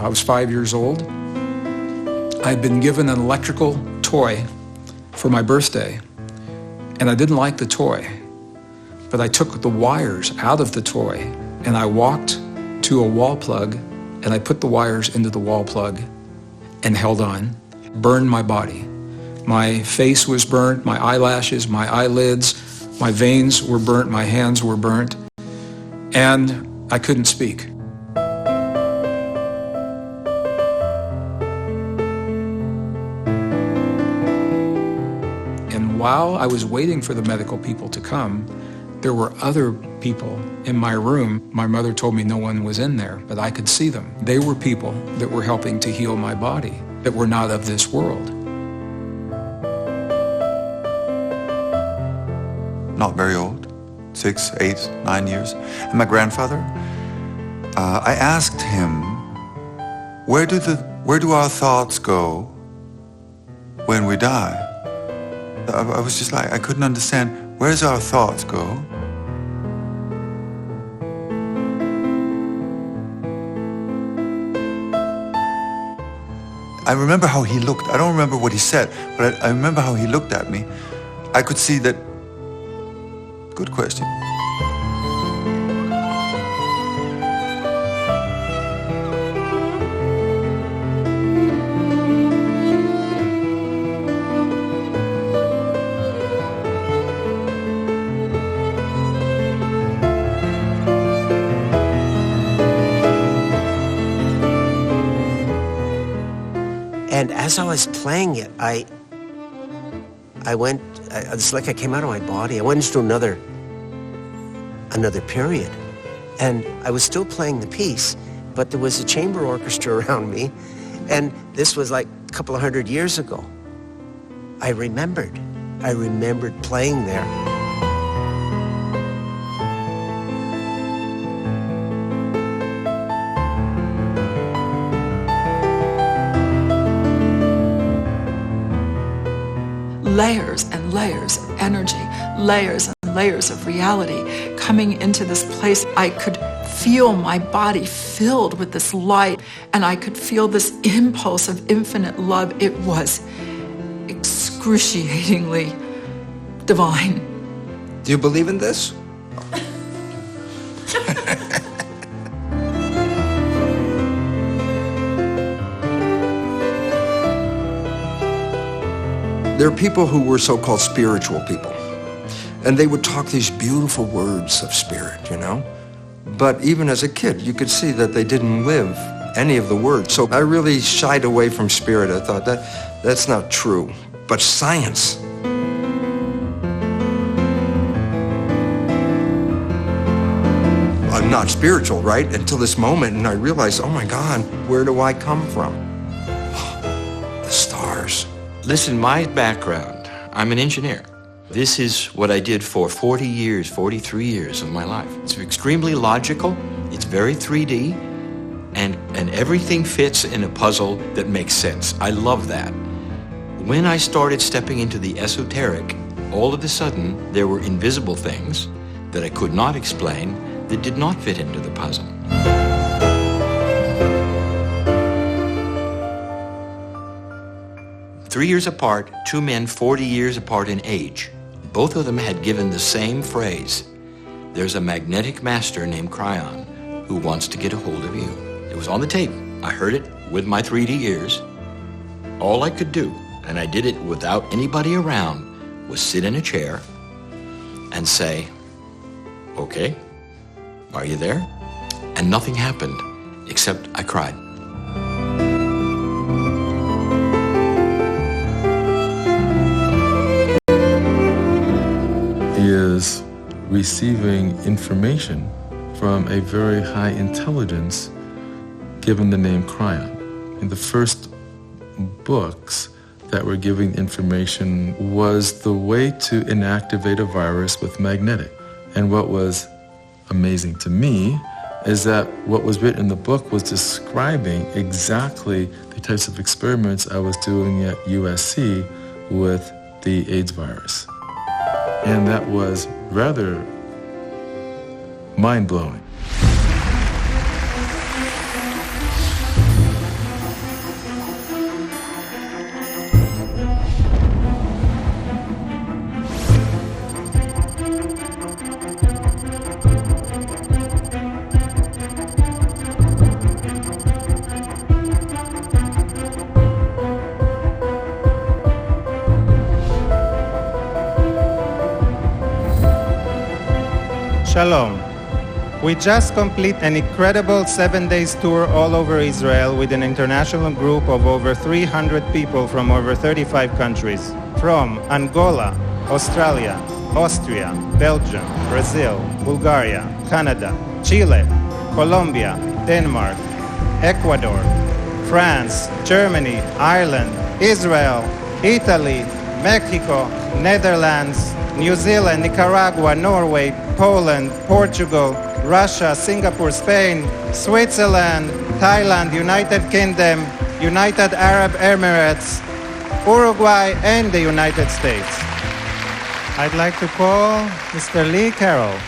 I was 5 years old. I'd been given an electrical toy for my birthday, and I didn't like the toy. But I took the wires out of the toy, and I walked to a wall plug, and I put the wires into the wall plug and held on, burned my body. My face was burnt, my eyelashes, my eyelids, my veins were burnt, my hands were burnt, and I couldn't speak. And while I was waiting for the medical people to come, there were other people in my room. My mother told me no one was in there, but I could see them. They were people that were helping to heal my body, that were not of this world. Not very old, 6, 8, 9 years. And my grandfather, I asked him, where do our thoughts go when we die? I was just like, I couldn't understand, where does our thoughts go? I remember how he looked. I don't remember what he said, but I remember how he looked at me. I could see that. Good question. And as I was playing it, it's like I came out of my body. I went into another period. And I was still playing the piece, but there was a chamber orchestra around me. And this was like a couple of 100 years ago. I remembered playing there. Layers and layers of energy, layers and layers of reality coming into this place. I could feel my body filled with this light, and I could feel this impulse of infinite love. It was excruciatingly divine. Do you believe in this? There are people who were so-called spiritual people, and they would talk these beautiful words of spirit, you know? But even as a kid, you could see that they didn't live any of the words. So I really shied away from spirit. I thought that's not true. But science. I'm not spiritual, right? Until this moment, and I realized, oh my God, where do I come from? The stars. Listen, my background, I'm an engineer. This is what I did for 40 years, 43 years of my life. It's extremely logical, it's very 3D, and everything fits in a puzzle that makes sense. I love that. When I started stepping into the esoteric, all of a sudden there were invisible things that I could not explain that did not fit into the puzzle. Three years apart, two men 40 years apart in age. Both of them had given the same phrase. There's a magnetic master named Cryon who wants to get a hold of you. It was on the tape. I heard it with my 3D ears. All I could do, and I did it without anybody around, was sit in a chair and say, okay, are you there? And nothing happened, except I cried. Is receiving information from a very high intelligence given the name Cryon. In the first books that were giving information was the way to inactivate a virus with magnetic. And what was amazing to me is that what was written in the book was describing exactly the types of experiments I was doing at USC with the AIDS virus. And that was rather mind-blowing. Shalom. We just completed an incredible 7 days tour all over Israel with an international group of over 300 people from over 35 countries. From Angola, Australia, Austria, Belgium, Brazil, Bulgaria, Canada, Chile, Colombia, Denmark, Ecuador, France, Germany, Ireland, Israel, Italy, Mexico, Netherlands, New Zealand, Nicaragua, Norway, Poland, Portugal, Russia, Singapore, Spain, Switzerland, Thailand, United Kingdom, United Arab Emirates, Uruguay, and the United States. I'd like to call Mr. Lee Carroll.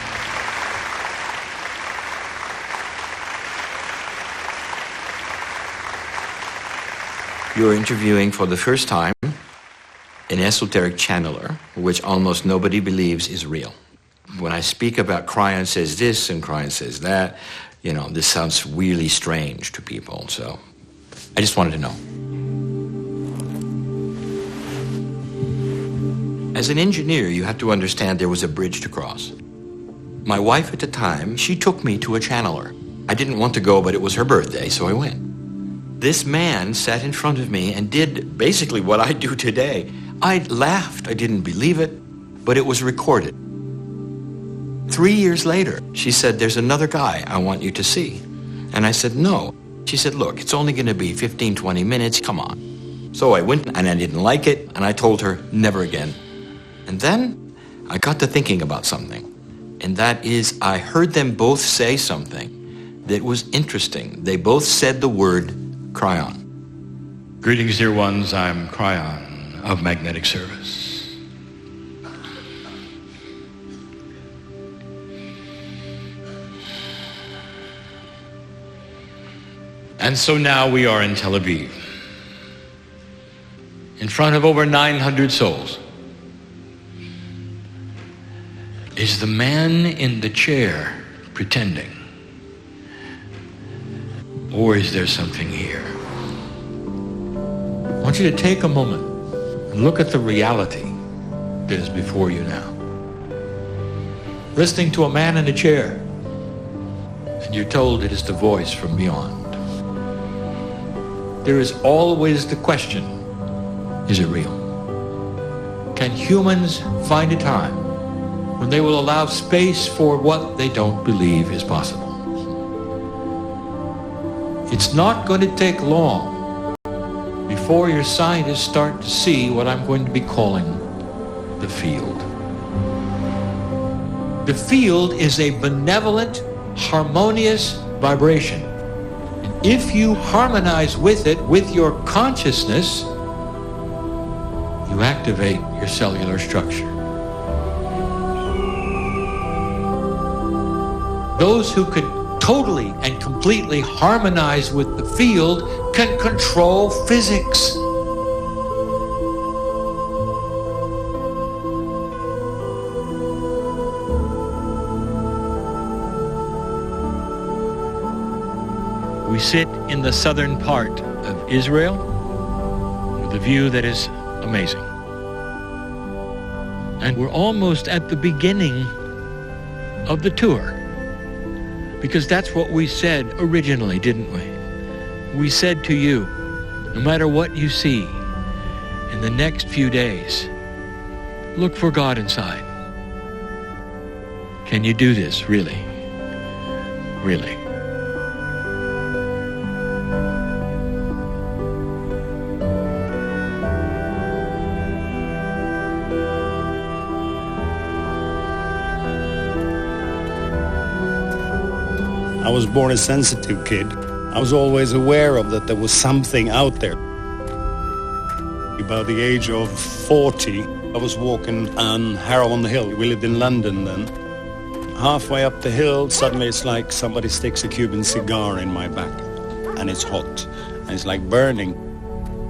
You're interviewing for the first time an esoteric channeler, which almost nobody believes is real. When I speak about Cryon says this and Cryon says that, this sounds really strange to people. So I just wanted to know. As an engineer, you have to understand there was a bridge to cross. My wife at the time, she took me to a channeler. I didn't want to go, but it was her birthday, so I went. This man sat in front of me and did basically what I do today. I laughed. I didn't believe it, but it was recorded. 3 years later, she said, there's another guy I want you to see. And I said, no. She said, look, it's only going to be 15, 20 minutes. Come on. So I went and I didn't like it. And I told her, never again. And then I got to thinking about something. And that is, I heard them both say something that was interesting. They both said the word Cryon. Greetings, dear ones. I'm Cryon of Magnetic Service. And so now we are in Tel Aviv, in front of over 900 souls. Is the man in the chair pretending? Or is there something here? I want you to take a moment and look at the reality that is before you now. Listening to a man in a chair, and you're told it is the voice from beyond. There is always the question, is it real? Can humans find a time when they will allow space for what they don't believe is possible? It's not going to take long before your scientists start to see what I'm going to be calling the field. The field is a benevolent, harmonious vibration. If you harmonize with it, with your consciousness, you activate your cellular structure. Those who could totally and completely harmonize with the field can control physics. We sit in the southern part of Israel with a view that is amazing. And we're almost at the beginning of the tour, because that's what we said originally, didn't we? We said to you, no matter what you see in the next few days, look for God inside. Can you do this, really? Really? I was born a sensitive kid. I was always aware of that there was something out there. About the age of 40, I was walking on Harrow-on-the-Hill. We lived in London then. Halfway up the hill, suddenly it's like somebody sticks a Cuban cigar in my back. And it's hot. And it's like burning.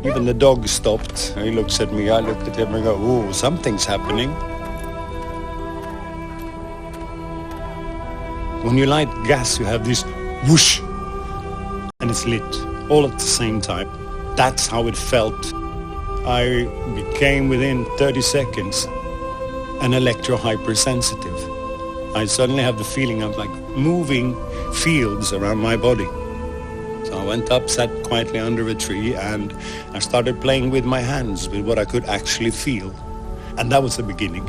Even the dog stopped. He looks at me. I looked at him and go, "Ooh, something's happening." When you light gas, you have this whoosh, and it's lit, all at the same time. That's how it felt. I became, within 30 seconds, an electro-hypersensitive. I suddenly have the feeling of like moving fields around my body. So I went up, sat quietly under a tree, and I started playing with my hands, with what I could actually feel. And that was the beginning.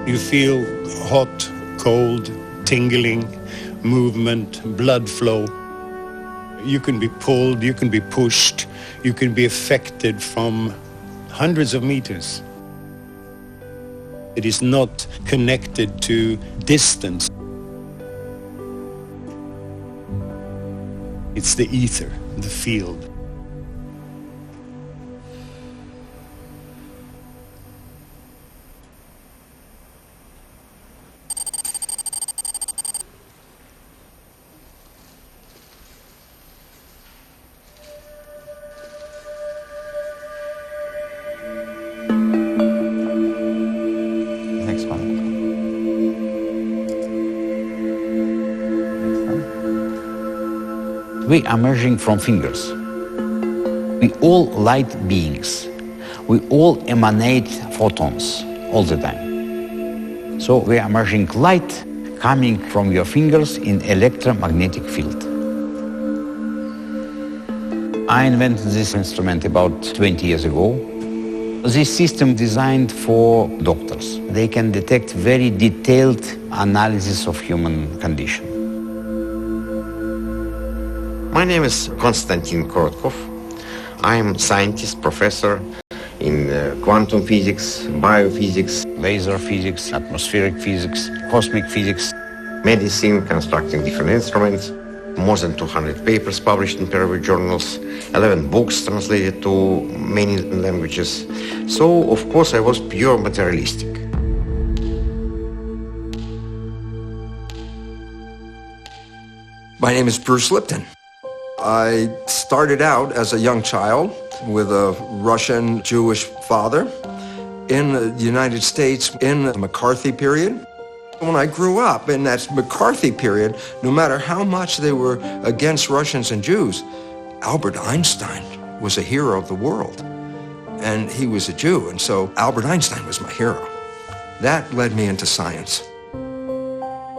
You feel hot, cold, tingling, movement, blood flow. You can be pulled, you can be pushed, you can be affected from hundreds of meters. It is not connected to distance. It's the ether, the field. We are emerging from fingers. We all light beings. We all emanate photons all the time. So we are emerging light coming from your fingers in electromagnetic field. I invented this instrument about 20 years ago. This system designed for doctors. They can detect very detailed analysis of human condition. My name is Konstantin Korotkov. I am scientist, professor in quantum physics, biophysics, laser physics, atmospheric physics, cosmic physics, medicine, constructing different instruments, more than 200 papers published in peer-reviewed journals, 11 books translated to many languages. So, of course, I was pure materialistic. My name is Bruce Lipton. I started out as a young child with a Russian Jewish father in the United States in the McCarthy period. When I grew up in that McCarthy period, no matter how much they were against Russians and Jews, Albert Einstein was a hero of the world. And he was a Jew, and so Albert Einstein was my hero. That led me into science.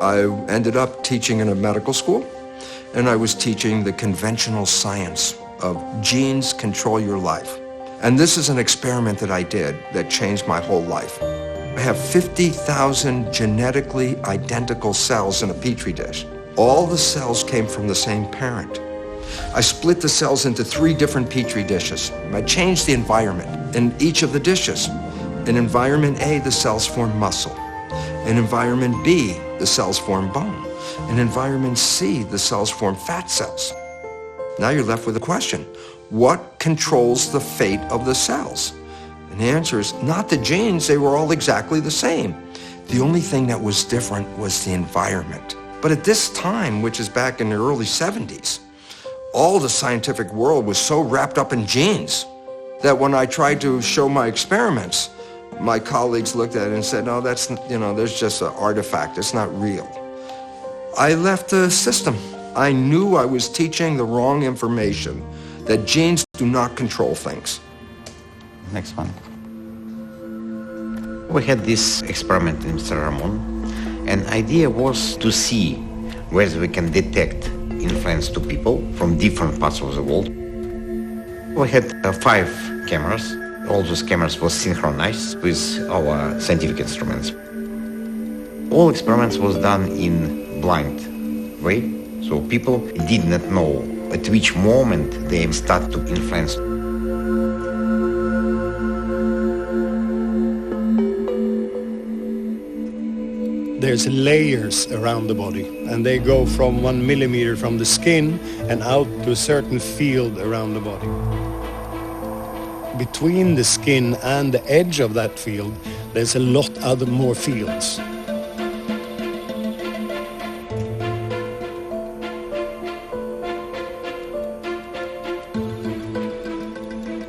I ended up teaching in a medical school, and I was teaching the conventional science of genes control your life. And this is an experiment that I did that changed my whole life. I have 50,000 genetically identical cells in a petri dish. All the cells came from the same parent. I split the cells into 3 different petri dishes. I changed the environment in each of the dishes. In environment A, the cells form muscle. In environment B, the cells form bone. In environment C, the cells form fat cells. Now you're left with a question. What controls the fate of the cells? And the answer is not the genes, they were all exactly the same. The only thing that was different was the environment. But at this time, which is back in the early 70s, all the scientific world was so wrapped up in genes that when I tried to show my experiments, my colleagues looked at it and said, no, that's, there's just an artifact, it's not real. I left the system. I knew I was teaching the wrong information, that genes do not control things. Next one. We had this experiment in Mr. Ramon, and idea was to see whether we can detect influence to people from different parts of the world. We had 5 cameras. All those cameras were synchronized with our scientific instruments. All experiments was done in blind way, so people did not know at which moment they start to influence. There's layers around the body, and they go from 1 millimeter from the skin and out to a certain field around the body. Between the skin and the edge of that field, there's a lot other more fields.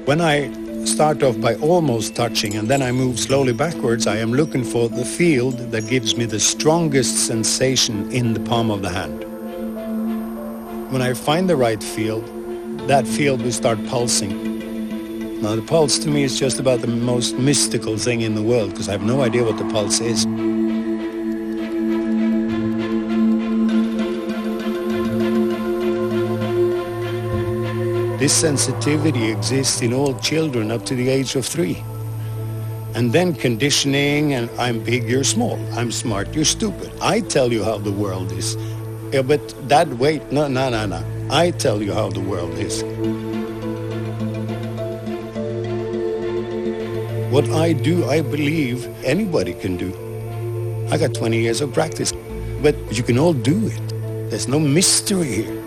When I start off by almost touching and then I move slowly backwards, I am looking for the field that gives me the strongest sensation in the palm of the hand. When I find the right field, that field will start pulsing. Now, the pulse to me is just about the most mystical thing in the world, because I have no idea what the pulse is. This sensitivity exists in all children up to the age of 3. And then conditioning, and I'm big, you're small. I'm smart, you're stupid. I tell you how the world is. Yeah, but no. I tell you how the world is. What I do, I believe anybody can do. I got 20 years of practice, but you can all do it. There's no mystery here.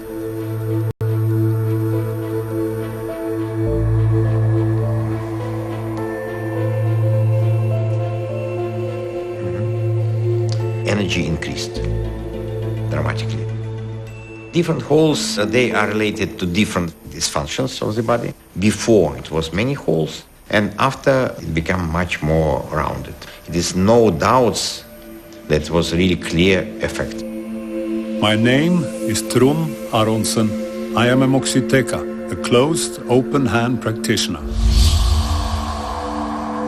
Energy increased dramatically. Different holes, they are related to different dysfunctions of the body. Before it was many holes, and after it became much more rounded. It is no doubts that it was really clear effect. My name is Trum Aronsen. I am a Moxiteca, a closed, open hand practitioner.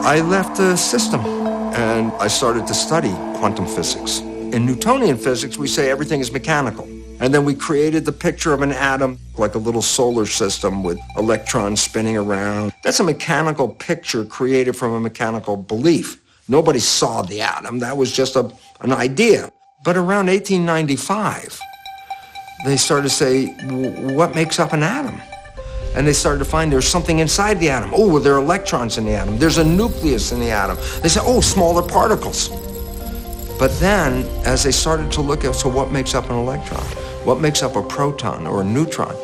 I left the system and I started to study quantum physics. In Newtonian physics, we say everything is mechanical. And then we created the picture of an atom, like a little solar system with electrons spinning around. That's a mechanical picture created from a mechanical belief. Nobody saw the atom. That was just an idea. But around 1895, they started to say, what makes up an atom? And they started to find there's something inside the atom. Oh, there are electrons in the atom. There's a nucleus in the atom. They said, oh, smaller particles. But then, as they started to look at, so what makes up an electron? What makes up a proton or a neutron?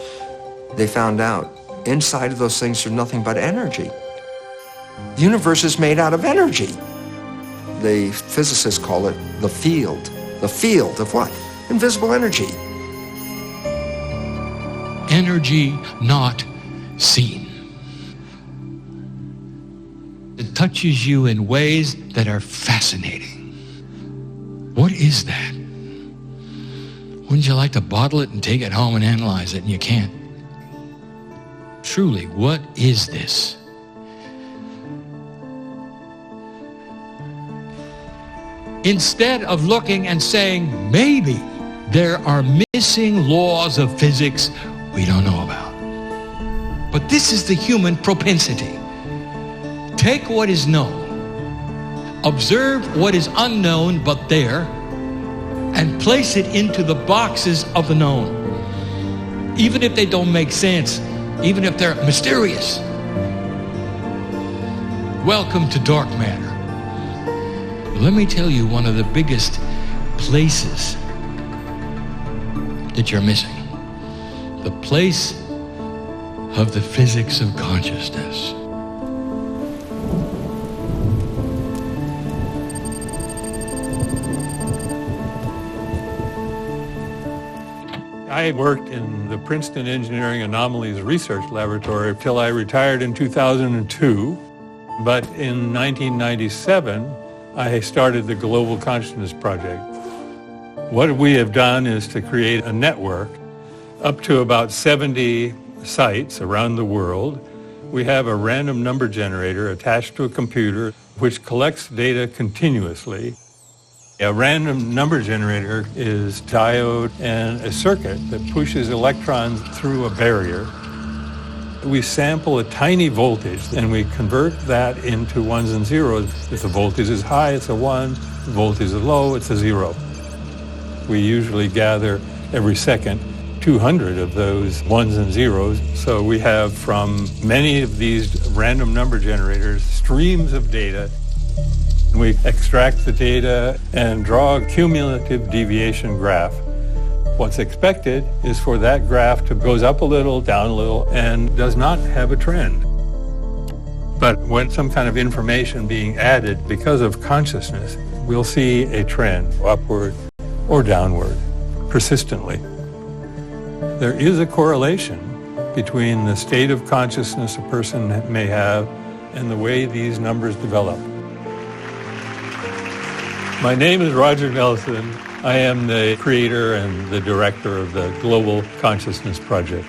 They found out inside of those things there's nothing but energy. The universe is made out of energy. The physicists call it the field. The field of what? Invisible energy. Energy not seen. It touches you in ways that are fascinating. What is that? Wouldn't you like to bottle it and take it home and analyze it, and you can't? Truly, what is this? Instead of looking and saying, maybe there are missing laws of physics we don't know about. But this is the human propensity. Take what is known, observe what is unknown but there, and place it into the boxes of the known. Even if they don't make sense, even if they're mysterious. Welcome to dark matter. Let me tell you one of the biggest places that you're missing. The place of the physics of consciousness. I worked in the Princeton Engineering Anomalies Research Laboratory till I retired in 2002. But in 1997, I started the Global Consciousness Project. What we have done is to create a network up to about 70 sites around the world. We have a random number generator attached to a computer which collects data continuously. A random number generator is diode and a circuit that pushes electrons through a barrier. We sample a tiny voltage and we convert that into ones and zeros. If the voltage is high, it's a 1. If the voltage is low, it's a 0. We usually gather every second 200 of those ones and zeros. So we have from many of these random number generators streams of data. We extract the data and draw a cumulative deviation graph. What's expected is for that graph to goes up a little, down a little, and does not have a trend. But when some kind of information being added because of consciousness, we'll see a trend, upward or downward, persistently. There is a correlation between the state of consciousness a person may have and the way these numbers develop. My name is Roger Nelson. I am the creator and the director of the Global Consciousness Project.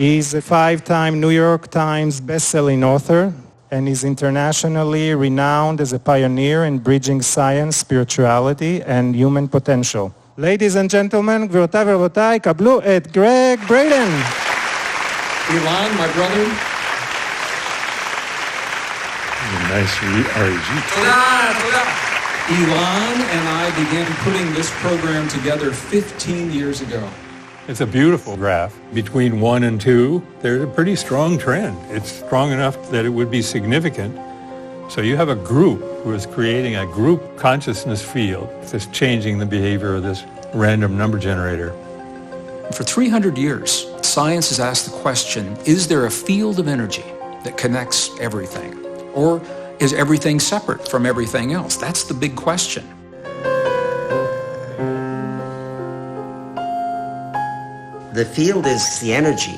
He's a 5-time New York Times best-selling author, and is internationally renowned as a pioneer in bridging science, spirituality, and human potential. Ladies and gentlemen, גבירותיי ורבותיי, קבלו את גרג בריידן. Elon, my brother. Nice REG. Elon and I began putting this program together 15 years ago. It's a beautiful graph. Between 1 and 2, there's a pretty strong trend. It's strong enough that it would be significant. So you have a group who is creating a group consciousness field that's changing the behavior of this random number generator. For 300 years, science has asked the question, is there a field of energy that connects everything? Or is everything separate from everything else? That's the big question. The field is the energy.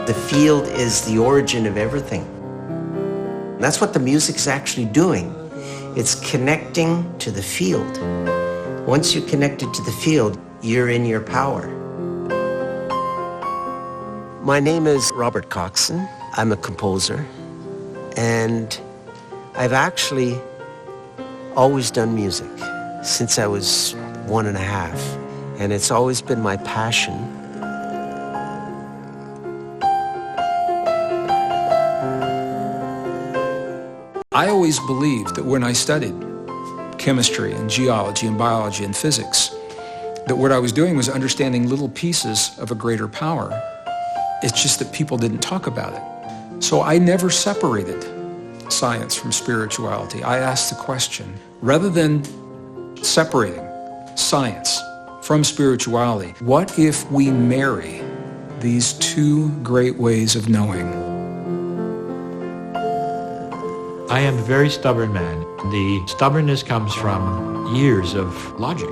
The field is the origin of everything. And that's what the music is actually doing. It's connecting to the field. Once you're connected to the field, you're in your power. My name is Robert Coxon. I'm a composer. And I've actually always done music since I was 1.5. And it's always been my passion. I always believed that when I studied chemistry and geology and biology and physics, that what I was doing was understanding little pieces of a greater power. It's just that people didn't talk about it. So I never separated science from spirituality. I asked the question, rather than separating science from spirituality, what if we marry these two great ways of knowing? I am a very stubborn man. The stubbornness comes from years of logic.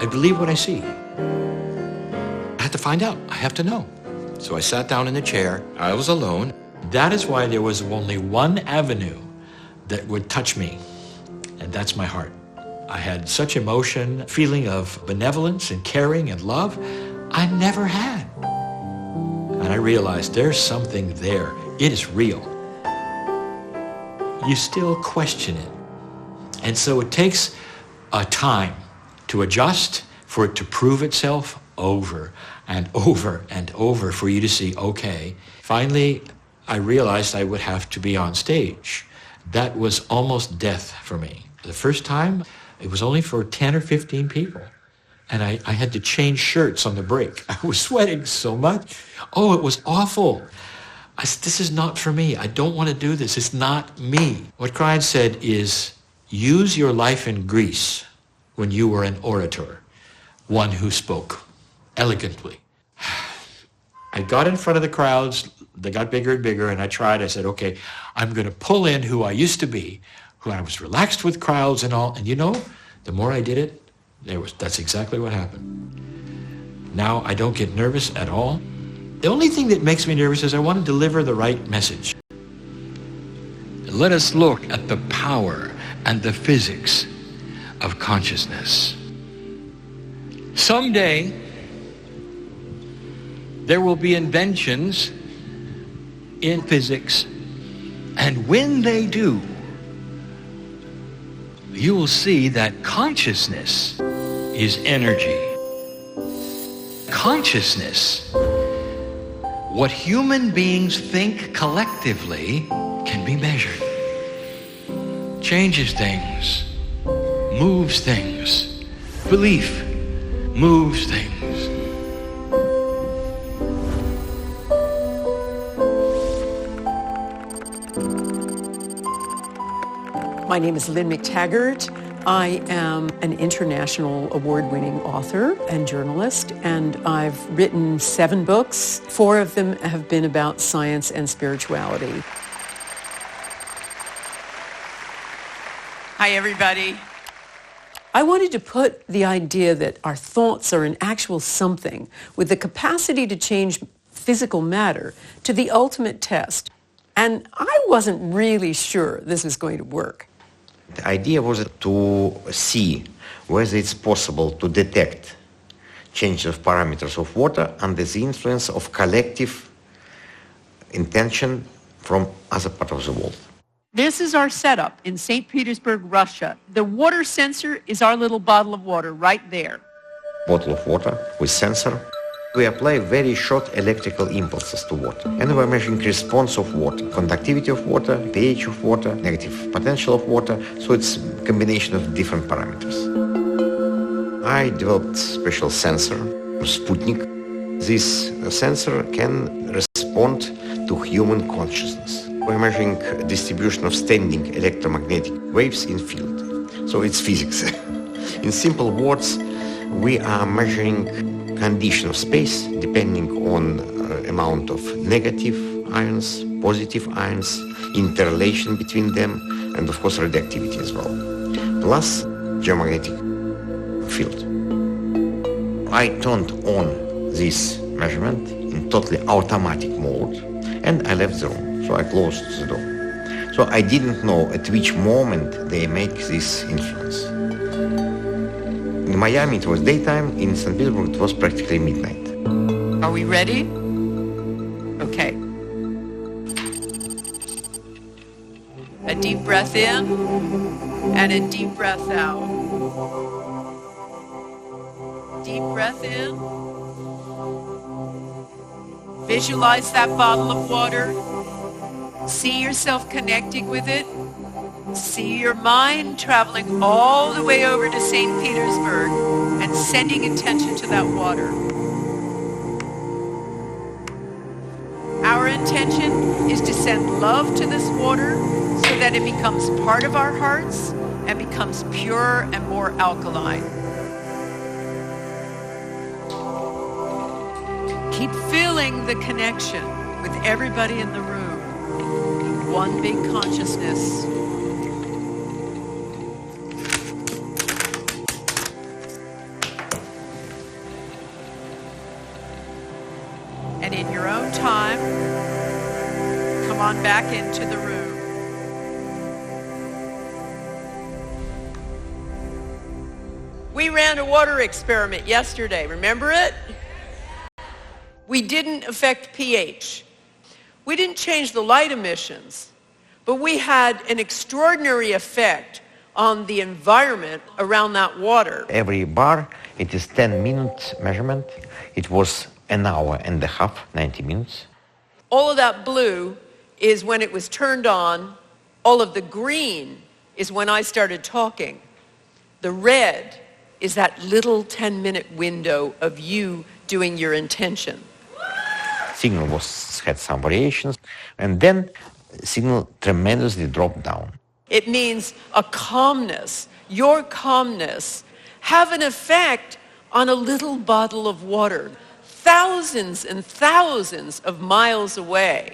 I believe what I see. I have to find out. I have to know. So I sat down in the chair. I was alone. That is why there was only one avenue that would touch me, and that's my heart. I had such emotion, feeling of benevolence and caring and love I never had. And I realized there's something there. It is real. You still question it. And so it takes a time to adjust, for it to prove itself over and over and over, for you to see, okay. Finally, I realized I would have to be on stage. That was almost death for me. The first time, it was only for 10 or 15 people. And I had to change shirts on the break. I was sweating so much. Oh, it was awful. I said, this is not for me. I don't want to do this. It's not me. What Cryan said is, use your life in Greece when you were an orator, one who spoke elegantly. I got in front of the crowds. They got bigger and bigger, and I tried. I said, okay, I'm going to pull in who I used to be, who I was relaxed with crowds and all. And you know, the more I did it, that's exactly what happened. Now I don't get nervous at all. The only thing that makes me nervous is I want to deliver the right message. Let us look at the power and the physics of consciousness. Someday, there will be inventions in physics, and when they do, you will see that consciousness is energy. Consciousness, what human beings think collectively, can be measured. Changes things, moves things. Belief moves things. My name is Lynn McTaggart. I am an international award-winning author and journalist, and I've written 7 books. 4 of them have been about science and spirituality. Hi, everybody. I wanted to put the idea that our thoughts are an actual something with the capacity to change physical matter to the ultimate test. And I wasn't really sure this was going to work. The idea was to see whether it's possible to detect change of parameters of water under the influence of collective intention from other parts of the world. This is our setup in St. Petersburg, Russia. The water sensor is our little bottle of water right there. Bottle of water with sensor. We apply very short electrical impulses to water. And we're measuring response of water, conductivity of water, pH of water, negative potential of water. So it's a combination of different parameters. I developed special sensor, Sputnik. This sensor can respond to human consciousness. We're measuring distribution of standing electromagnetic waves in field. So it's physics. In simple words, we are measuring condition of space depending on amount of negative ions, positive ions, interrelation between them, and of course radioactivity as well, plus geomagnetic field. I turned on this measurement in totally automatic mode and I left the room, so I closed the door. So I didn't know at which moment they make this influence. In Miami it was daytime, in St. Petersburg it was practically midnight. Are we ready? Okay. A deep breath in and a deep breath out. Deep breath in. Visualize that bottle of water. See yourself connecting with it. See your mind traveling all the way over to St. Petersburg and sending attention to that water. Our intention is to send love to this water so that it becomes part of our hearts and becomes pure and more alkaline. Keep feeling the connection with everybody in the room. One big consciousness. And in your own time, come on back into the room. We ran a water experiment yesterday, remember it? We didn't affect pH. We didn't change the light emissions, but we had an extraordinary effect on the environment around that water. Every bar, it is 10-minute measurement. It was an hour and a half, 90 minutes. All of that blue is when it was turned on. All of the green is when I started talking. The red is that little 10-minute window of you doing your intention. Signal had some variations, and then signal tremendously dropped down. It means a calmness, your calmness, have an effect on a little bottle of water, thousands and thousands of miles away.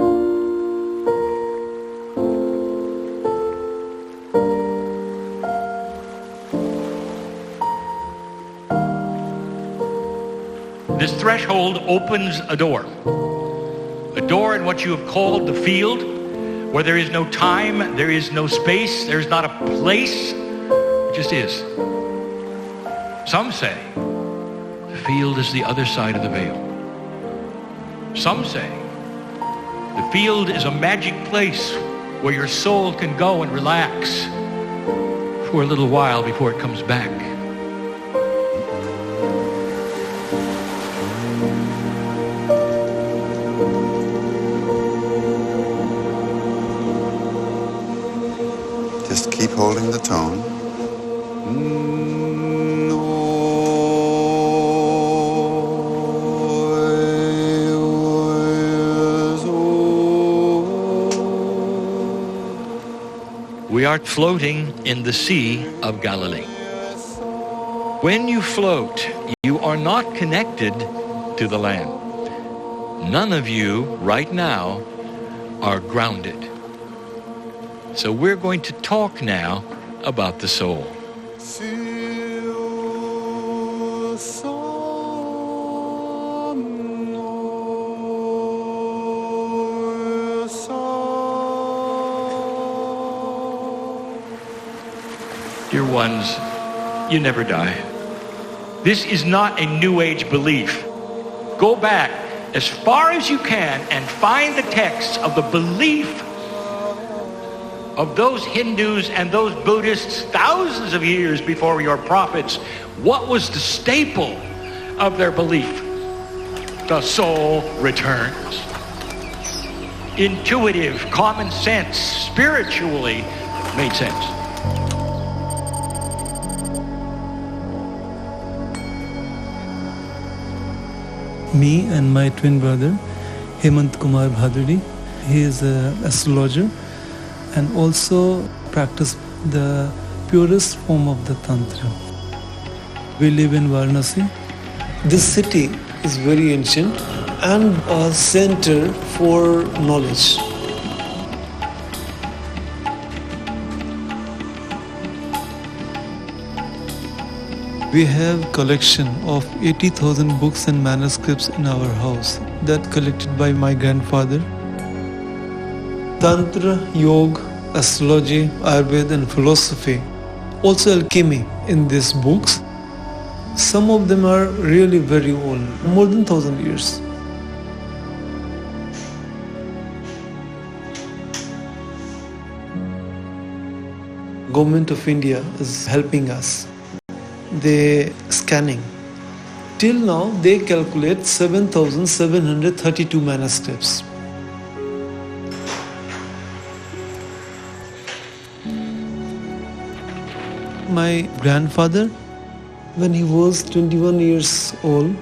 This threshold opens a door in what you have called the field, where there is no time, there is no space, there's not a place, it just is. Some say the field is the other side of the veil. Some say the field is a magic place where your soul can go and relax for a little while before it comes back. Just keep holding the tone. We are floating in the Sea of Galilee. When you float, you are not connected to the land. None of you right now are grounded. So we're going to talk now about the soul. Dear ones, you never die. This is not a New Age belief. Go back as far as you can and find the texts of the belief of those Hindus and those Buddhists thousands of years before your prophets. What was the staple of their belief? The soul returns. Intuitive, common sense, spiritually made sense. Me and my twin brother, Hemant Kumar Bhaduri, he is an astrologer and also practice the purest form of the Tantra. We live in Varanasi. This city is very ancient and a center for knowledge. We have collection of 80,000 books and manuscripts in our house that collected by my grandfather. Tantra, Yoga, astrology, Ayurveda and philosophy. Also alchemy in these books. Some of them are really very old, more than 1,000 years. Government of India is helping us. They scanning. Till now, they calculate 7,732 manuscripts. My grandfather, when he was 21 years old,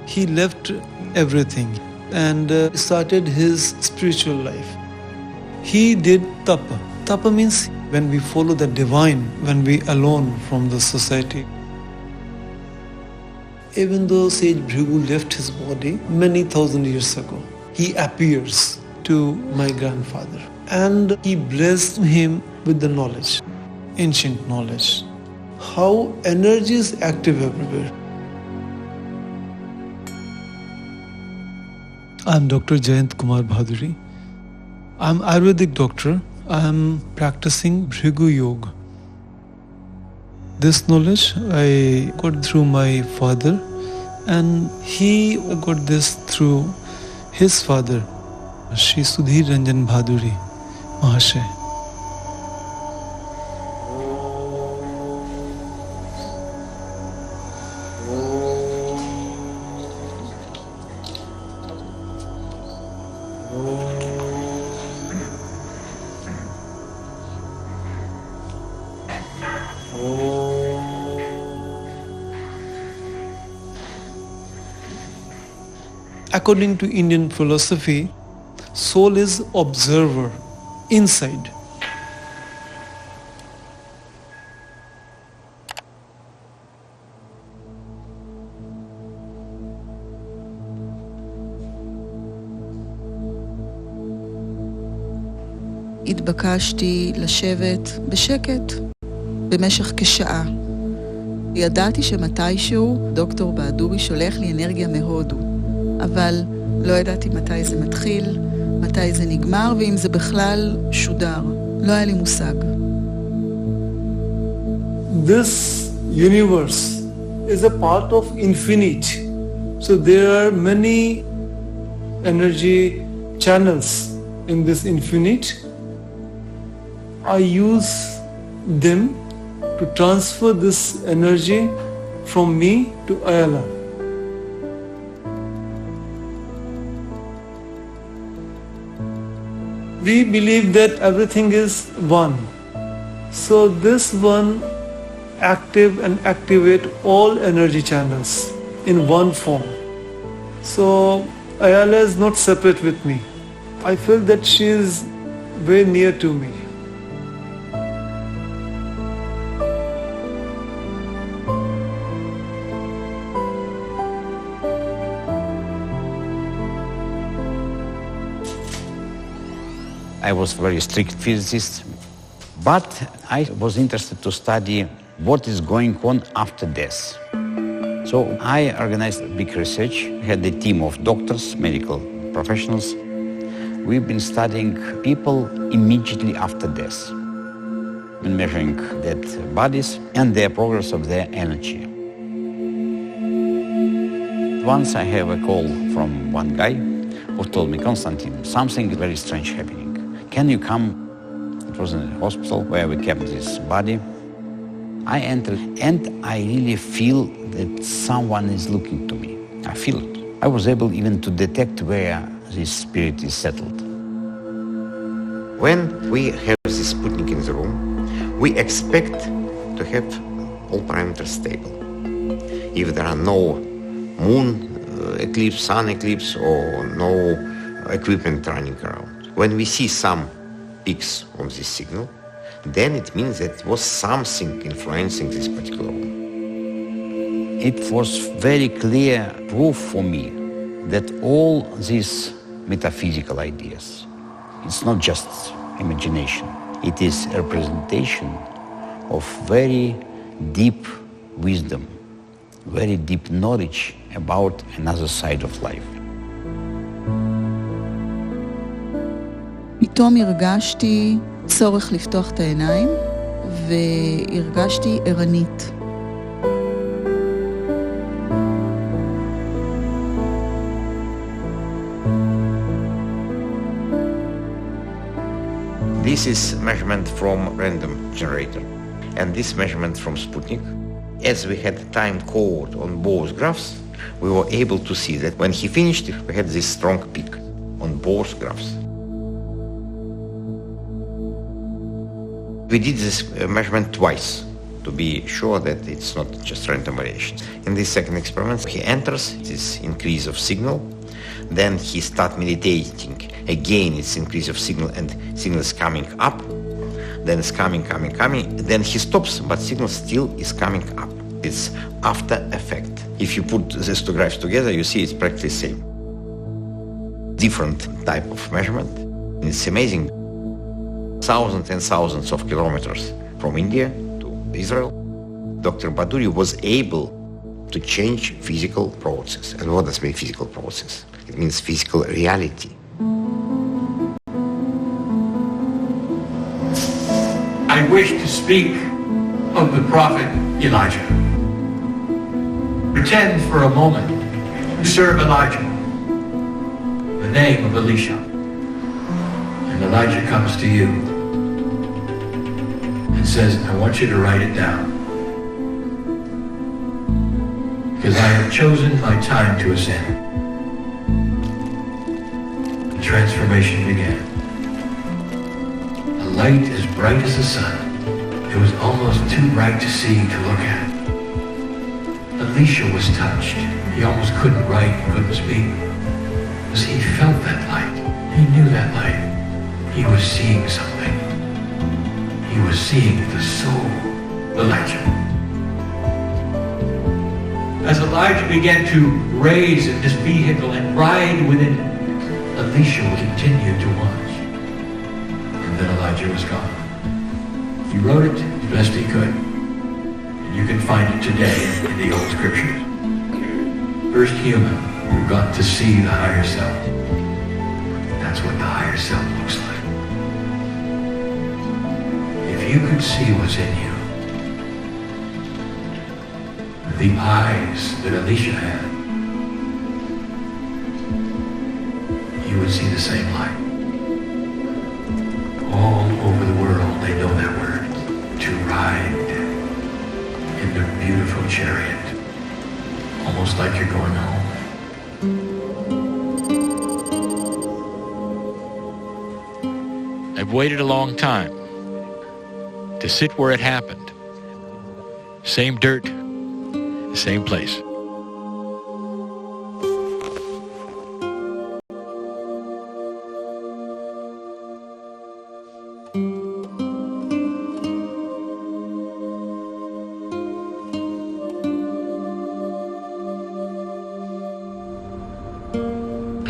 he left everything and started his spiritual life. He did tapa. Tapa means when we follow the divine, when we alone from the society. Even though Sage Bhrigu left his body many thousand years ago, he appears to my grandfather and he blessed him with the knowledge, ancient knowledge, how energy is active everywhere. I'm Dr. Jayant Kumar Bhaduri. I'm Ayurvedic doctor. I'm practicing Bhrigu Yoga. This knowledge I got through my father and he got this through his father, Shri Sudhir Ranjan Bhaduri Mahashay. According to Indian philosophy, soul is observer, inside. התבקשתי לשבת בשקט במשך כשעה. ידעתי שמתישהו דוקטור בהדורי שולח לי אנרגיה מהודו. אבל לא ידעתי מתי זה מתחיל, מתי זה נגמר, ואם זה בכלל שודר. לא היה לי מושג. This universe is a part of infinite. So there are many energy channels in this infinite. I use them to transfer this energy from me to Ayala. We believe that everything is one. So this one active and activate all energy channels in one form. So Ayala is not separate with me. I feel that she is very near to me. I was a very strict physicist, but I was interested to study what is going on after death. So I organized a big research, had a team of doctors, medical professionals. We've been studying people immediately after death, been measuring dead bodies and their progress of their energy. Once I have a call from one guy who told me, Konstantin, something very strange happening. Can you come? It was in a hospital where we kept this body. I entered and I really feel that someone is looking to me. I feel it. I was able even to detect where this spirit is settled. When we have this Sputnik in the room, we expect to have all parameters stable. If there are no moon eclipse, sun eclipse, or no equipment running around. When we see some peaks on this signal, then it means that it was something influencing this particular room. It was very clear proof for me that all these metaphysical ideas, it's not just imagination, it is a representation of very deep wisdom, very deep knowledge about another side of life. פתאום הרגשתי צורך לפתוח את העיניים, והרגשתי ערנית. This is measurement from random generator, and this measurement from Sputnik. As we had time code on both graphs, we were able to see that when he finished, we had this strong peak on both graphs. We did this measurement twice to be sure that it's not just random variation. In this second experiment, he enters this increase of signal, then he starts meditating. Again, it's increase of signal and signal is coming up, then it's coming, then he stops, but signal still is coming up. It's after effect. If you put these two graphs together, you see it's practically the same. Different type of measurement. It's amazing. Thousands and thousands of kilometers from India to Israel, Dr. Baduri was able to change physical process. And what does mean physical process? It means physical reality. I wish to speak of the prophet Elijah. Pretend for a moment you serve Elijah, the name of Elisha, and Elijah comes to you and says, I want you to write it down, because I have chosen my time to ascend. The transformation began. A light as bright as the sun. It was almost too bright to see, to look at. Elisha was touched. He almost couldn't write, couldn't speak, because he felt that light. He knew that light. He was seeing something. He was seeing the soul, Elijah. As Elijah began to raise in this vehicle and ride within it, Elisha continued to watch. And then Elijah was gone. He wrote it as best he could. And you can find it today in the old scriptures. First human who got to see the higher self. That's what the higher self looks like. If you could see what's in you, the eyes that Elisha had, you would see the same light. All over the world, they know that word. To ride in the beautiful chariot, almost like you're going home. I've waited a long time to sit where it happened. Same dirt, same place.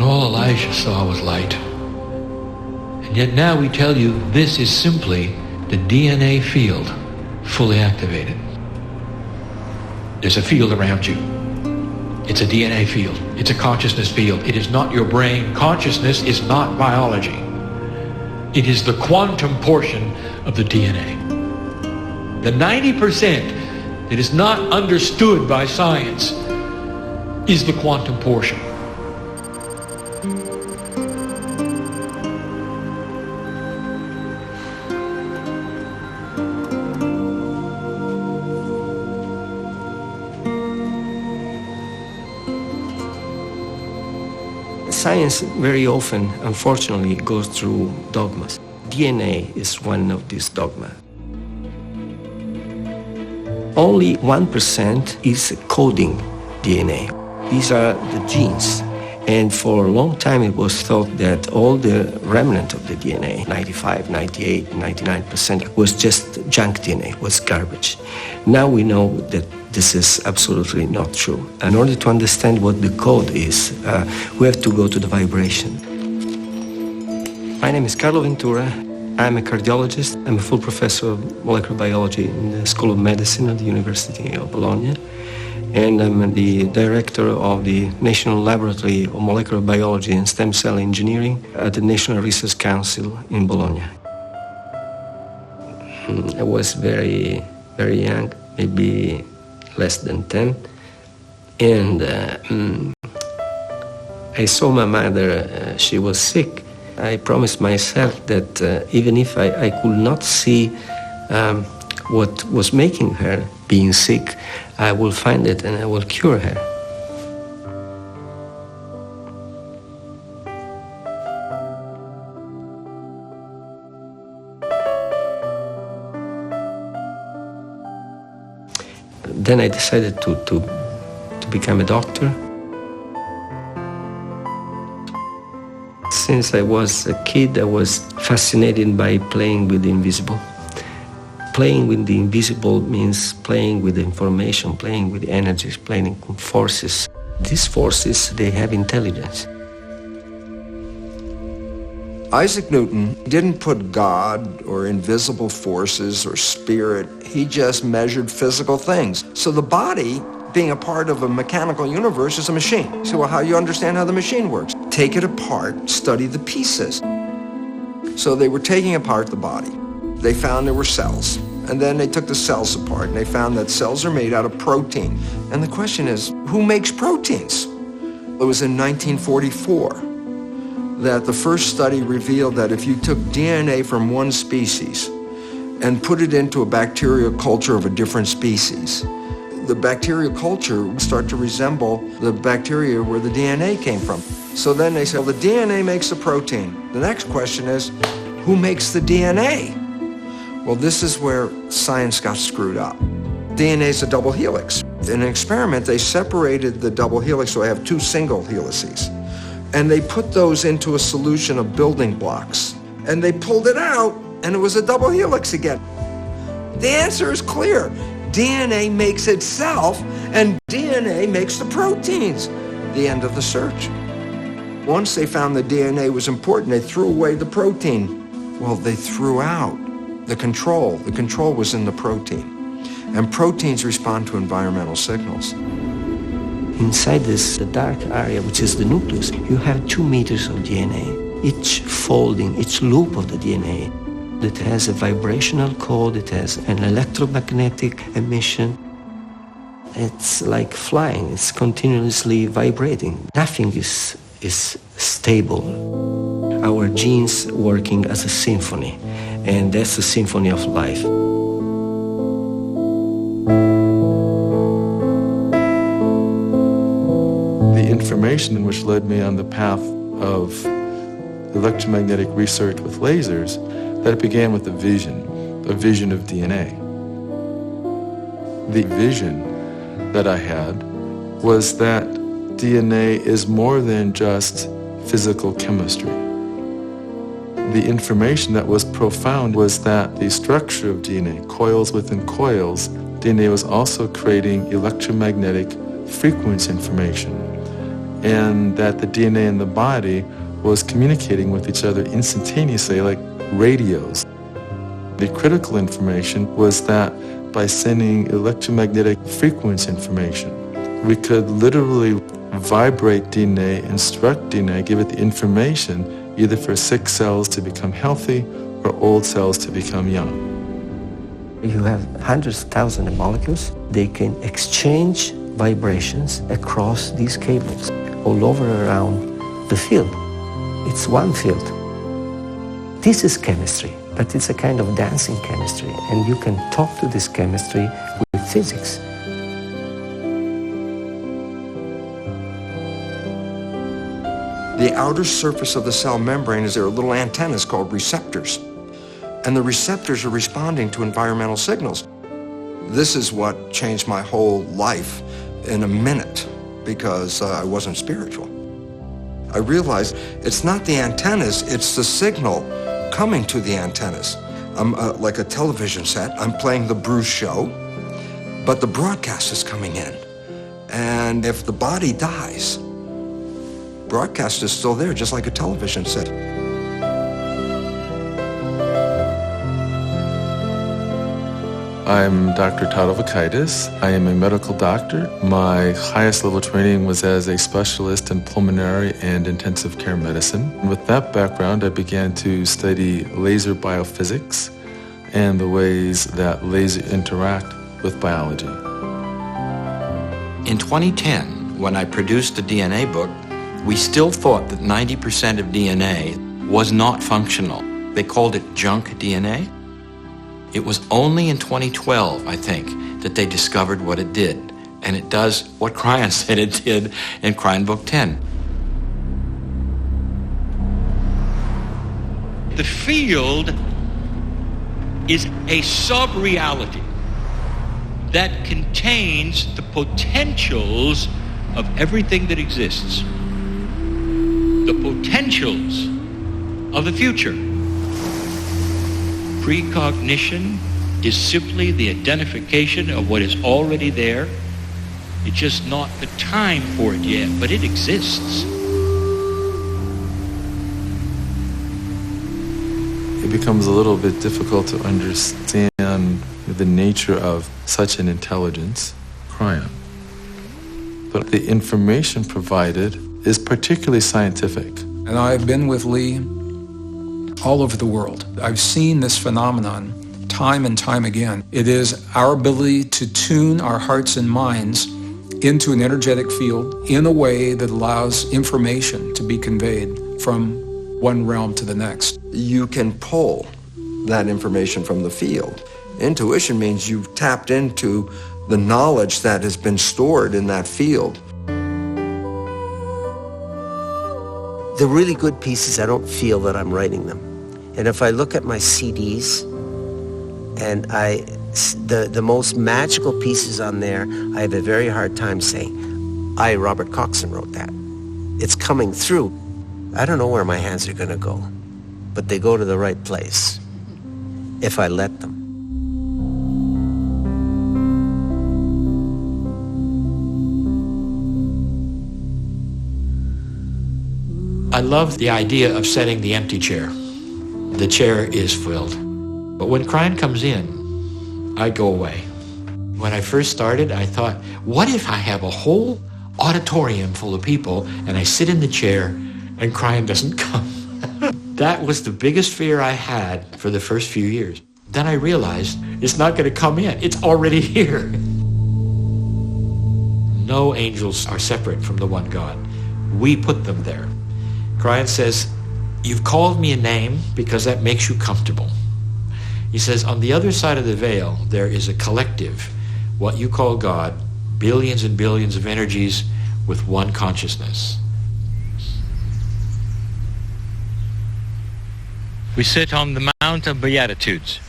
All Elijah saw was light. And yet now we tell you this is simply the DNA field fully activated. There's a field around you. It's a DNA field. It's a consciousness field. It is not your brain. Consciousness is not biology. It is the quantum portion of the DNA. The 90% that is not understood by science is the quantum portion. Science very often, unfortunately, goes through dogmas. DNA is one of these dogmas. Only 1% is coding DNA. These are the genes. And for a long time it was thought that all the remnant of the DNA, 95, 98, 99%, was just junk DNA, was garbage. Now we know that this is absolutely not true. In order to understand what the code is, we have to go to the vibration. My name is Carlo Ventura. I'm a cardiologist. I'm a full professor of molecular biology in the School of Medicine at the University of Bologna. And I'm the director of the National Laboratory of Molecular Biology and Stem Cell Engineering at the National Research Council in Bologna. I was very, very young, maybe less than 10. And I saw my mother, she was sick. I promised myself that even if I could not see what was making her being sick, I will find it and I will cure her. Then I decided to become a doctor. Since I was a kid, I was fascinated by playing with the invisible. Playing with the invisible means playing with information, playing with energies, playing with forces. These forces, they have intelligence. Isaac Newton didn't put God or invisible forces or spirit. He just measured physical things. So the body, being a part of a mechanical universe, is a machine. So how do you understand how the machine works? Take it apart, study the pieces. So they were taking apart the body. They found there were cells. And then they took the cells apart and they found that cells are made out of protein. And the question is, who makes proteins? It was in 1944 that the first study revealed that if you took DNA from one species and put it into a bacterial culture of a different species, the bacterial culture would start to resemble the bacteria where the DNA came from. So then they said, well, the DNA makes the protein. The next question is, who makes the DNA? Well, this is where science got screwed up. DNA is a double helix. In an experiment, they separated the double helix, so I have two single helices. And they put those into a solution of building blocks. And they pulled it out, and it was a double helix again. The answer is clear. DNA makes itself, and DNA makes the proteins. The end of the search. Once they found the DNA was important, they threw away the protein. Well, they threw out the control. The control was in the protein. And proteins respond to environmental signals. Inside this the dark area, which is the nucleus, you have 2 meters of DNA. Each folding, each loop of the DNA, it has a vibrational code, it has an electromagnetic emission. It's like flying, it's continuously vibrating. Nothing is stable. Our genes working as a symphony, and that's the symphony of life. The information which led me on the path of electromagnetic research with lasers, that it began with a vision of DNA. The vision that I had was that DNA is more than just physical chemistry. The information that was profound was that the structure of DNA, coils within coils, DNA was also creating electromagnetic frequency information, and that the DNA in the body was communicating with each other instantaneously like radios. The critical information was that by sending electromagnetic frequency information, we could literally vibrate DNA, instruct DNA, give it the information either for sick cells to become healthy or old cells to become young. You have hundreds of thousands of molecules. They can exchange vibrations across these cables, all over around the field. It's one field. This is chemistry, but it's a kind of dancing chemistry, and you can talk to this chemistry with physics. The outer surface of the cell membrane is there are little antennas called receptors. And the receptors are responding to environmental signals. This is what changed my whole life in a minute because I wasn't spiritual. I realized it's not the antennas, it's the signal coming to the antennas. I'm like a television set. I'm playing the Bruce show, but the broadcast is coming in. And if the body dies, broadcast is still there, just like a television set. I'm Dr. Tadovakaitis. I am a medical doctor. My highest level training was as a specialist in pulmonary and intensive care medicine. And with that background, I began to study laser biophysics and the ways that lasers interact with biology. In 2010, when I produced the DNA book, we still thought that 90% of DNA was not functional. They called it junk DNA. It was only in 2012, I think, that they discovered what it did. And it does what Cryon said it did in Cryon Book 10. The field is a sub-reality that contains the potentials of everything that exists. The potentials of the future. Precognition is simply the identification of what is already there. It's just not the time for it yet, but it exists. It becomes a little bit difficult to understand the nature of such an intelligence, Cryon. But the information provided is particularly scientific. And I've been with Lee all over the world. I've seen this phenomenon time and time again. It is our ability to tune our hearts and minds into an energetic field in a way that allows information to be conveyed from one realm to the next. You can pull that information from the field. Intuition means you've tapped into the knowledge that has been stored in that field. The really good pieces, I don't feel that I'm writing them. And if I look at my CDs, and the most magical pieces on there, I have a very hard time saying, I, Robert Coxon, wrote that. It's coming through. I don't know where my hands are going to go, but they go to the right place if I let them. I love the idea of setting the empty chair. The chair is filled. But when Cryon comes in, I go away. When I first started, I thought, what if I have a whole auditorium full of people and I sit in the chair and Cryon doesn't come? That was the biggest fear I had for the first few years. Then I realized it's not going to come in. It's already here. No angels are separate from the one God. We put them there. Cryon says, you've called me a name because that makes you comfortable. He says, on the other side of the veil, there is a collective, what you call God, billions and billions of energies with one consciousness. We sit on the Mount of Beatitudes.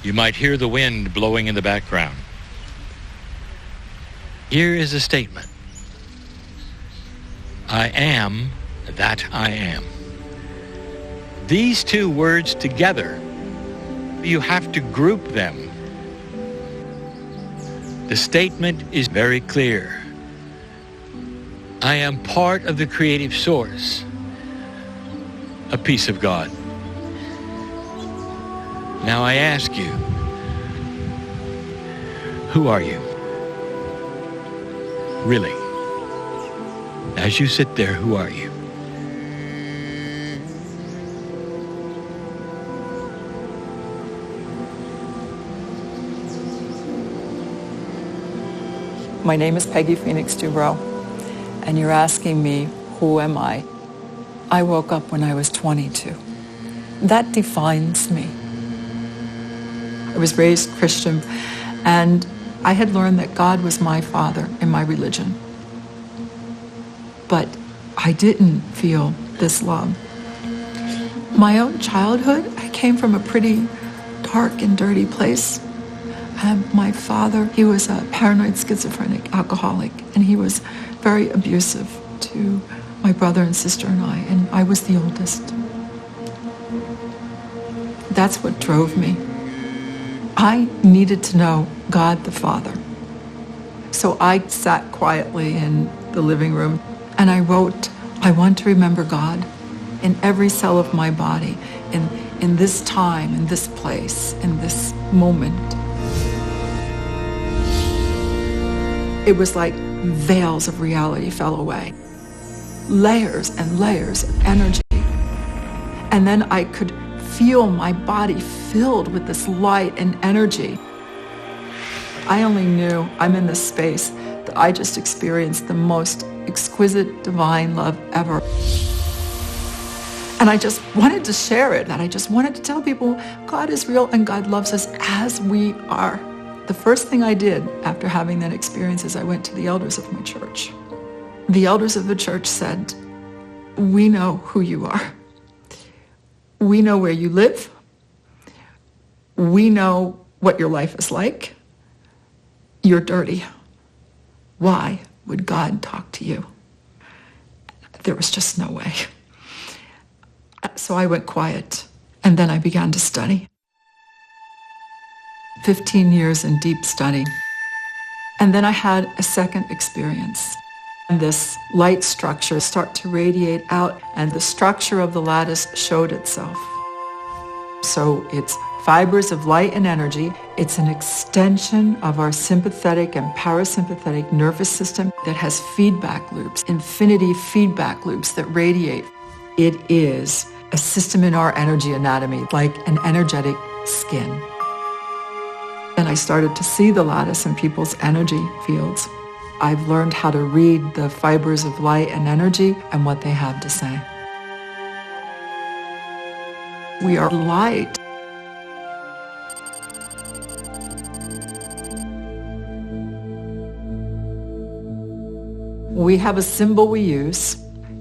You might hear the wind blowing in the background. Here is a statement. I am that I am. These two words together, you have to group them. The statement is very clear. I am part of the creative source, a piece of God. Now I ask you, who are you? Really? As you sit there, who are you? My name is Peggy Phoenix Dubrow, and you're asking me, who am I? I woke up when I was 22. That defines me. I was raised Christian, and I had learned that God was my father in my religion. But I didn't feel this love. My own childhood, I came from a pretty dark and dirty place. My father, he was a paranoid schizophrenic alcoholic, and he was very abusive to my brother and sister and I was the oldest. That's what drove me. I needed to know God the Father. So I sat quietly in the living room and I wrote, I want to remember God in every cell of my body, in this time, in this place, in this moment. It was like veils of reality fell away. Layers and layers of energy. And then I could feel my body filled with this light and energy. I only knew I'm in this space that I just experienced the most exquisite divine love ever. And I just wanted to share it, and I just wanted to tell people God is real and God loves us as we are. The first thing I did after having that experience is I went to the elders of my church. The elders of the church said, we know who you are. We know where you live. We know what your life is like. You're dirty. Why would God talk to you? There was just no way. So I went quiet, and then I began to study. 15 years in deep study. And then I had a second experience. And this light structure started to radiate out, and the structure of the lattice showed itself. So it's fibers of light and energy. It's an extension of our sympathetic and parasympathetic nervous system that has feedback loops, infinity feedback loops that radiate. It is a system in our energy anatomy, like an energetic skin. And I started to see the lattice in people's energy fields. I've learned how to read the fibers of light and energy and what they have to say. We are light. We have a symbol we use.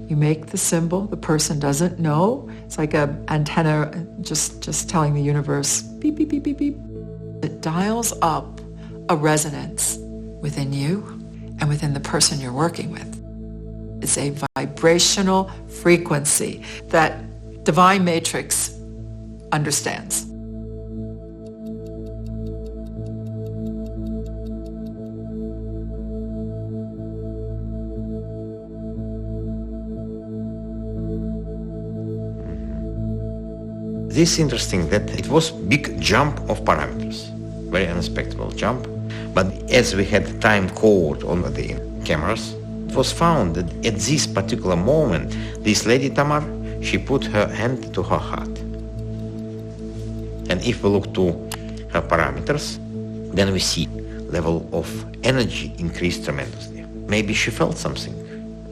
You make the symbol, the person doesn't know. It's like an antenna just telling the universe, beep, beep, beep, beep, beep. It dials up a resonance within you and within the person you're working with. It's a vibrational frequency that Divine Matrix understands. This is interesting that it was big jump of parameters, very unexpected jump. But as we had time code on the cameras, it was found that at this particular moment, this lady Tamar, she put her hand to her heart. And if we look to her parameters, then we see level of energy increased tremendously. Maybe she felt something.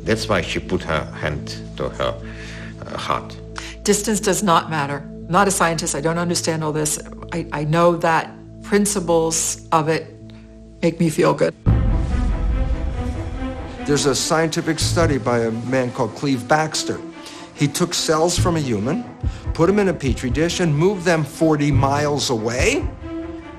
That's why she put her hand to her heart. Distance does not matter. I'm not a scientist. I don't understand all this. I know that principles of it make me feel good. There's a scientific study by a man called Cleve Baxter. He took cells from a human, put them in a petri dish, and moved them 40 miles away.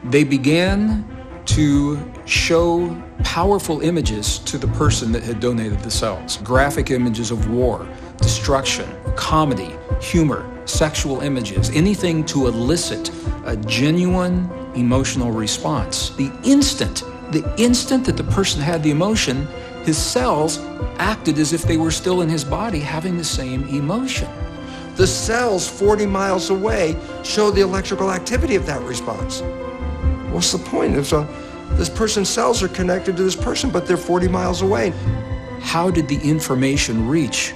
They began to show powerful images to the person that had donated the cells. Graphic images of war, destruction, comedy, humor, sexual images, anything to elicit a genuine emotional response. The instant that the person had the emotion, his cells acted as if they were still in his body having the same emotion. The cells 40 miles away show the electrical activity of that response. What's the point? This person's cells are connected to this person, but they're 40 miles away. How did the information reach,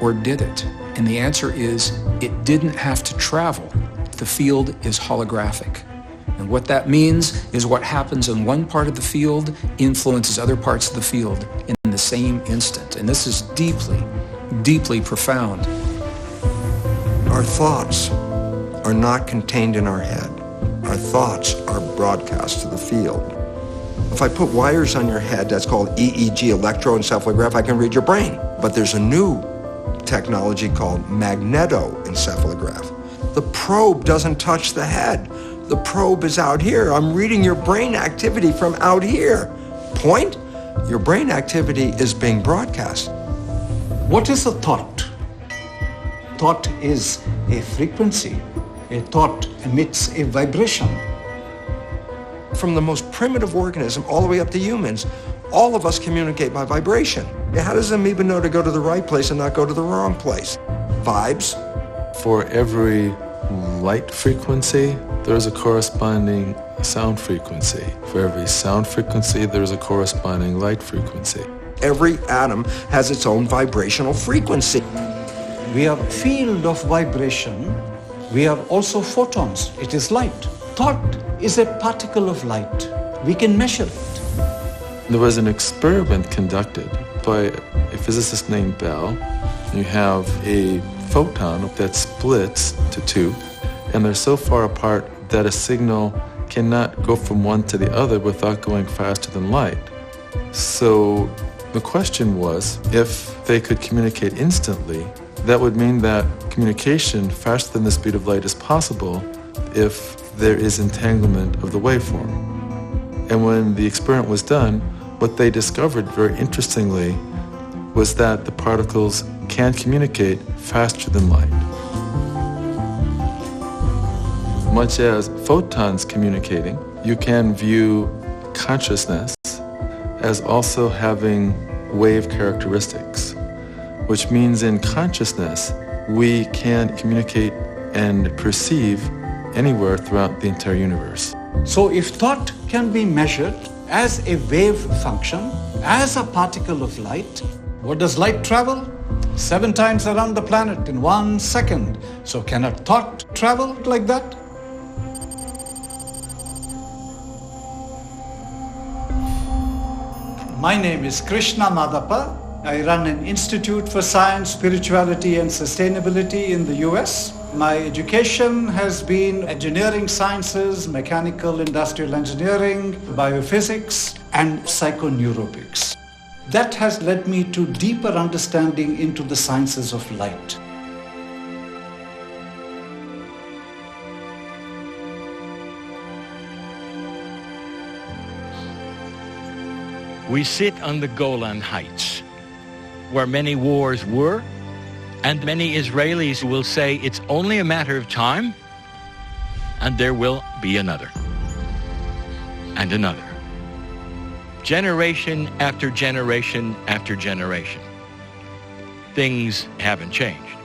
or did it? And the answer is, it didn't have to travel. The field is holographic. And what that means is what happens in one part of the field influences other parts of the field in the same instant. And this is deeply, deeply profound. Our thoughts are not contained in our head. Our thoughts are broadcast to the field. If I put wires on your head, that's called EEG, electroencephalograph, I can read your brain. But there's a new technology called magnetoencephalograph. The probe doesn't touch the head. The probe is out here. I'm reading your brain activity from out here. Point? Your brain activity is being broadcast. What is a thought? Thought is a frequency. A thought emits a vibration. From the most primitive organism all the way up to humans, all of us communicate by vibration. How does an amoeba know to go to the right place and not go to the wrong place? Vibes. For every light frequency, there's a corresponding sound frequency. For every sound frequency, there's a corresponding light frequency. Every atom has its own vibrational frequency. We are a field of vibration. We are also photons. It is light. Thought is a particle of light. We can measure it. There was an experiment conducted by a physicist named Bell. You have a photon that splits to two, and they're so far apart that a signal cannot go from one to the other without going faster than light. So the question was, if they could communicate instantly, that would mean that communication faster than the speed of light is possible if there is entanglement of the waveform. And when the experiment was done, what they discovered very interestingly was that the particles can communicate faster than light. Much as photons communicating, you can view consciousness as also having wave characteristics, which means in consciousness, we can communicate and perceive anywhere throughout the entire universe. So if thought can be measured as a wave function, as a particle of light, what does light travel? 7 times around the planet in 1 second. So can a thought travel like that? My name is Krishna Madappa. I run an Institute for Science, Spirituality and Sustainability in the US. My education has been engineering sciences, mechanical industrial engineering, biophysics, and psychoneuropics. That has led me to deeper understanding into the sciences of light. We sit on the Golan Heights, where many wars were, and many Israelis will say it's only a matter of time, and there will be another, and another. Generation after generation after generation. Things haven't changed.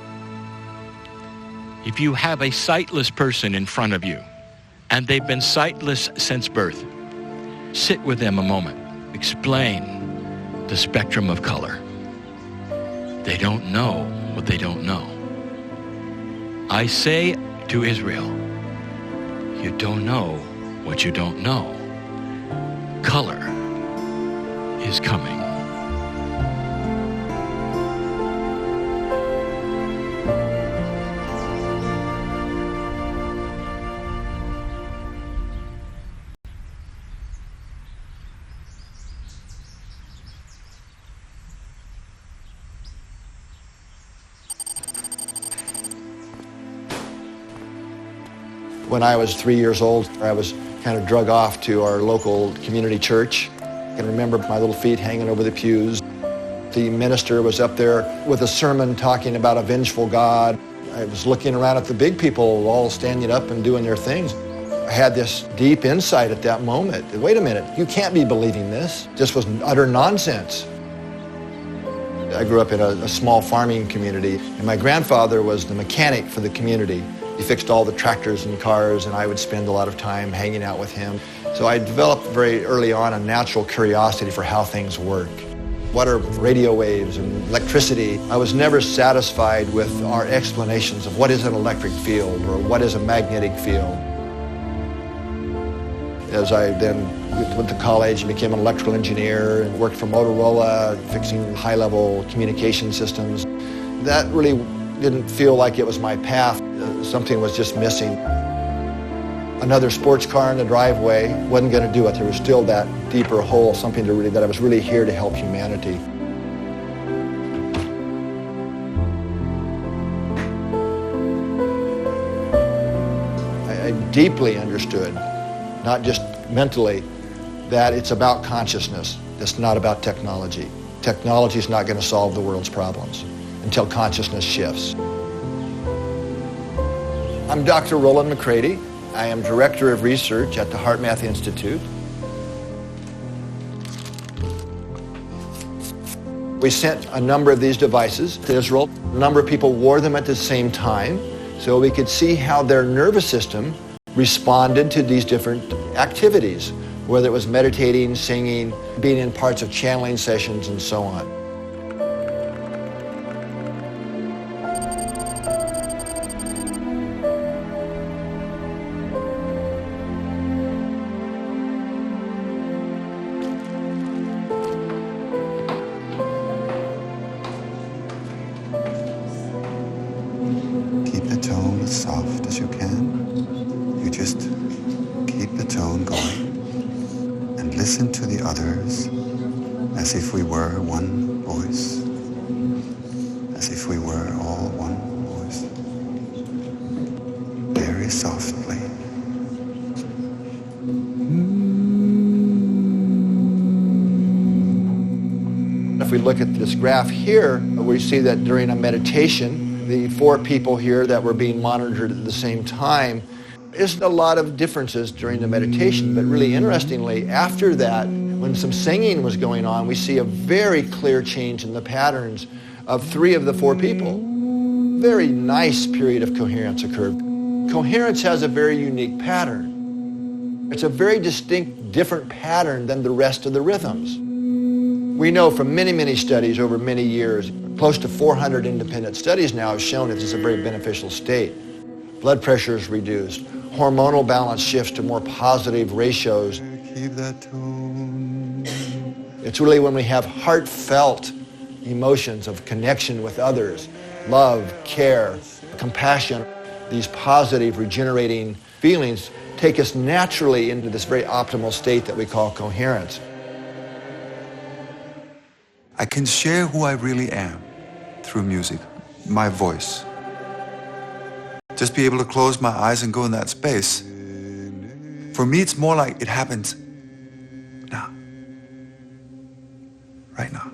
If you have a sightless person in front of you, and they've been sightless since birth, sit with them a moment. Explain the spectrum of color. They don't know what they don't know. I say to Israel, you don't know what you don't know. Color is coming. When I was 3 years old, I was kind of drug off to our local community church. I can remember my little feet hanging over the pews. The minister was up there with a sermon talking about a vengeful God. I was looking around at the big people all standing up and doing their things. I had this deep insight at that moment. Wait a minute, you can't be believing this. This was utter nonsense. I grew up in a small farming community, and my grandfather was the mechanic for the community. He fixed all the tractors and cars, and I would spend a lot of time hanging out with him. So I developed very early on a natural curiosity for how things work. What are radio waves and electricity? I was never satisfied with our explanations of what is an electric field or what is a magnetic field. as I then went to college and became an electrical engineer and worked for Motorola, fixing high-level communication systems. That really didn't feel like it was my path. Something was just missing. Another sports car in the driveway wasn't going to do it. There was still that deeper hole, something that I was really here to help humanity. I deeply understood, not just mentally, that it's about consciousness. It's not about technology. Technology is not going to solve the world's problems until consciousness shifts. I'm Dr. Roland McCready. I am Director of Research at the HeartMath Institute. We sent a number of these devices to Israel. A number of people wore them at the same time, so we could see how their nervous system responded to these different activities, whether it was meditating, singing, being in parts of channeling sessions, and so on. Keep the tone as soft as you can. You just keep the tone going and listen to the others as if we were one voice, as if we were all one voice. Very softly. If we look at this graph here, we see that during a meditation, the 4 people here that were being monitored at the same time, there's a lot of differences during the meditation, but really interestingly, after that, when some singing was going on, we see a very clear change in the patterns of 3 of the 4 people. Very nice period of coherence occurred. Coherence has a very unique pattern. It's a very distinct, different pattern than the rest of the rhythms. We know from many, many studies over many years, close to 400 independent studies now have shown that it's a very beneficial state. Blood pressure is reduced. Hormonal balance shifts to more positive ratios. Keep that tone. It's really when we have heartfelt emotions of connection with others, love, care, compassion, these positive regenerating feelings take us naturally into this very optimal state that we call coherence. I can share who I really am through music, my voice. Just be able to close my eyes and go in that space. For me, it's more like it happens now, right now.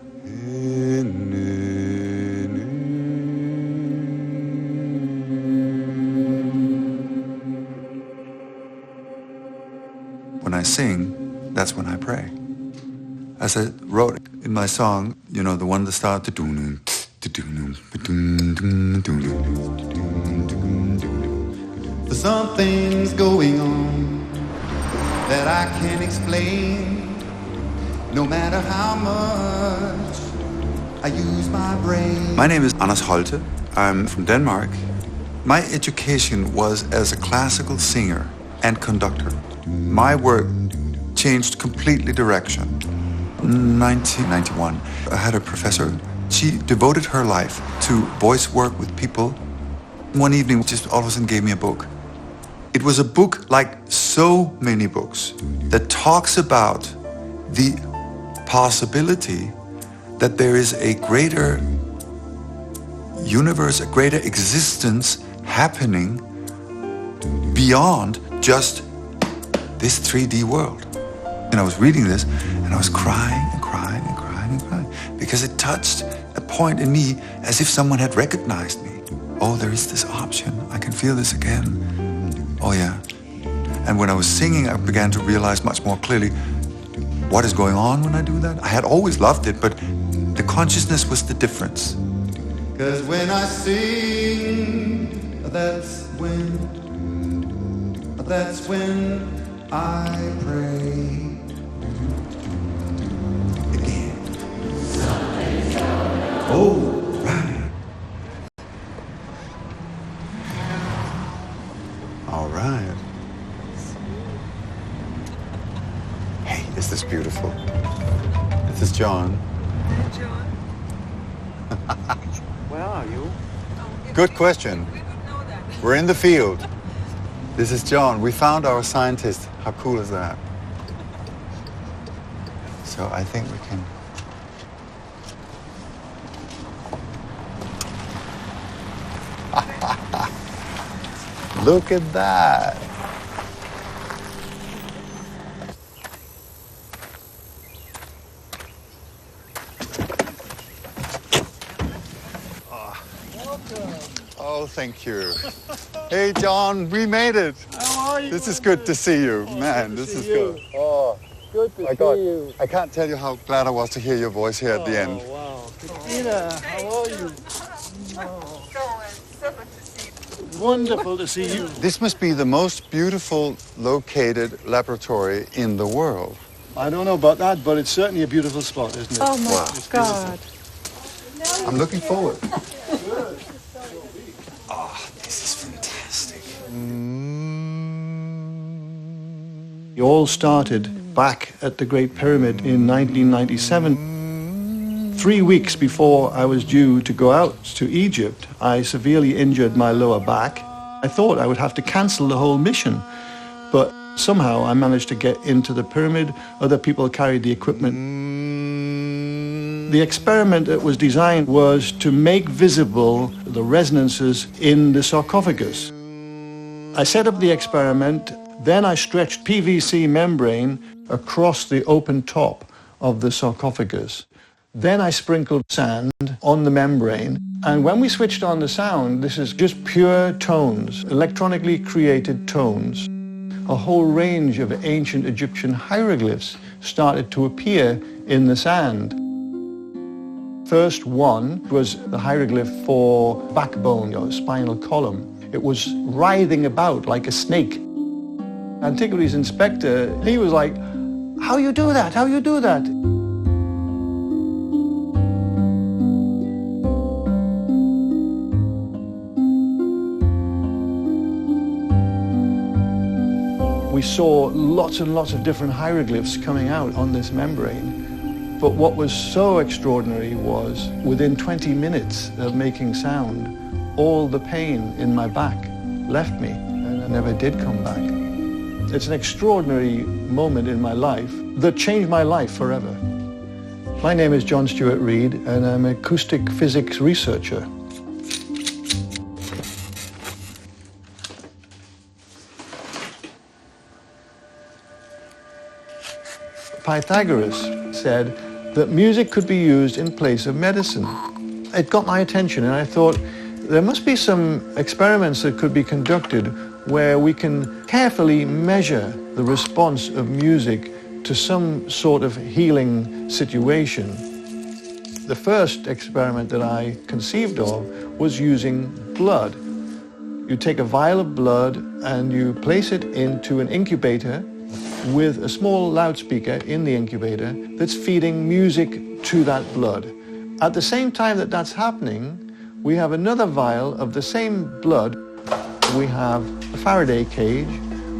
When I sing, that's when I pray. As I wrote in my song, you know, the one that started Something's going on that I can't explain. No matter how much I use my brain. My name is Anders Holte. I'm from Denmark. My education was as a classical singer and conductor. My work changed completely direction. 1991, I had a professor. She devoted her life to voice work with people. One evening, just all of a sudden gave me a book. It was a book like so many books that talks about the possibility that there is a greater universe, a greater existence happening beyond just this 3D world. And I was reading this and I was crying and crying and crying and crying because it touched a point in me as if someone had recognized me. Oh, there is this option. I can feel this again. Oh yeah. And when I was singing, I began to realize much more clearly what is going on when I do that. I had always loved it, but the consciousness was the difference. 'Cause when I sing, that's when I pray. Oh, right. All right. Is this beautiful? This is John. Where are you? Good question. We're in the field. This is John. We found our scientist. How cool is that? So I think we can... Look at that. Oh, thank you. Hey, John, we made it. How are you? This is good to see you. Man, this is good. Oh, Good to my God. see you. I can't tell you how glad I was to hear your voice here at the end. Wow. Christina, how are you? Wonderful to see you. This must be the most beautiful located laboratory in the world. I don't know about that, but it's certainly a beautiful spot, isn't it? Oh, my Wow. God. I'm looking forward. It all started back at the Great Pyramid in 1997. 3 weeks before I was due to go out to Egypt, I severely injured my lower back. I thought I would have to cancel the whole mission, but somehow I managed to get into the pyramid. Other people carried the equipment. The experiment that was designed was to make visible the resonances in the sarcophagus. I set up the experiment. Then I stretched PVC membrane across the open top of the sarcophagus. Then I sprinkled sand on the membrane. And when we switched on the sound, this is just pure tones, electronically created tones. A whole range of ancient Egyptian hieroglyphs started to appear in the sand. First one was the hieroglyph for backbone or spinal column. It was writhing about like a snake. Antiquities inspector, he was like, how you do that? How you do that? We saw lots and lots of different hieroglyphs coming out on this membrane. But what was so extraordinary was within 20 minutes of making sound, all the pain in my back left me and I never did come back. It's an extraordinary moment in my life that changed my life forever. My name is John Stuart Reid, and I'm an acoustic physics researcher. Pythagoras said that music could be used in place of medicine. It got my attention, and I thought there must be some experiments that could be conducted where we can carefully measure the response of music to some sort of healing situation. The first experiment that I conceived of was using blood. You take a vial of blood and you place it into an incubator with a small loudspeaker in the incubator that's feeding music to that blood. At the same time that that's happening, we have another vial of the same blood. We have a Faraday cage,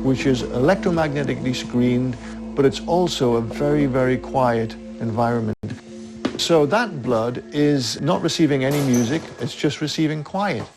which is electromagnetically screened, but it's also a very, very quiet environment. So that blood is not receiving any music, it's just receiving quiet.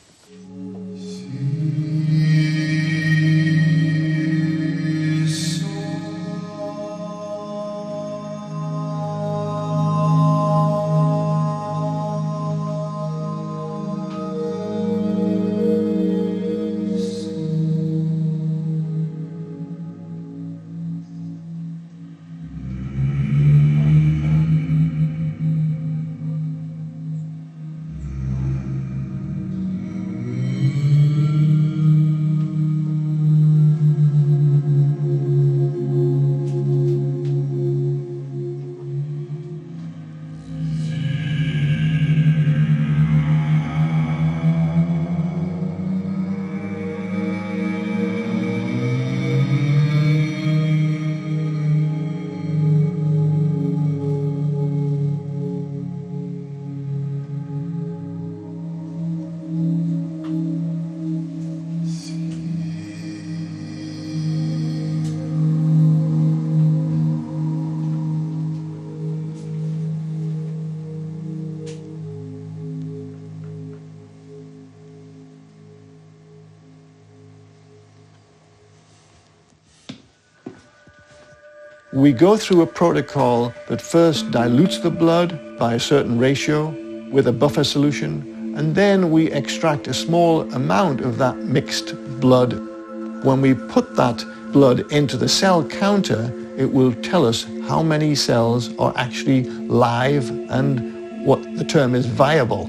We go through a protocol that first dilutes the blood by a certain ratio with a buffer solution, and then we extract a small amount of that mixed blood. When we put that blood into the cell counter, it will tell us how many cells are actually live and what the term is viable.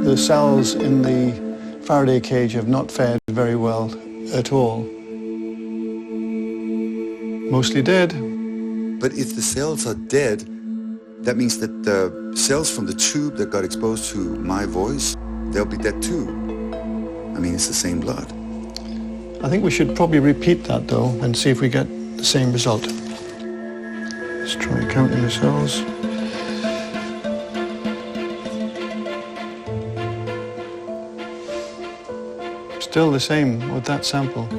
The cells in the Faraday cage have not fared very well at all. Mostly dead. But if the cells are dead, that means that the cells from the tube that got exposed to my voice, they'll be dead too. I mean, it's the same blood. I think we should probably repeat that though and see if we get the same result. Let's try counting the cells. Still the same with that sample.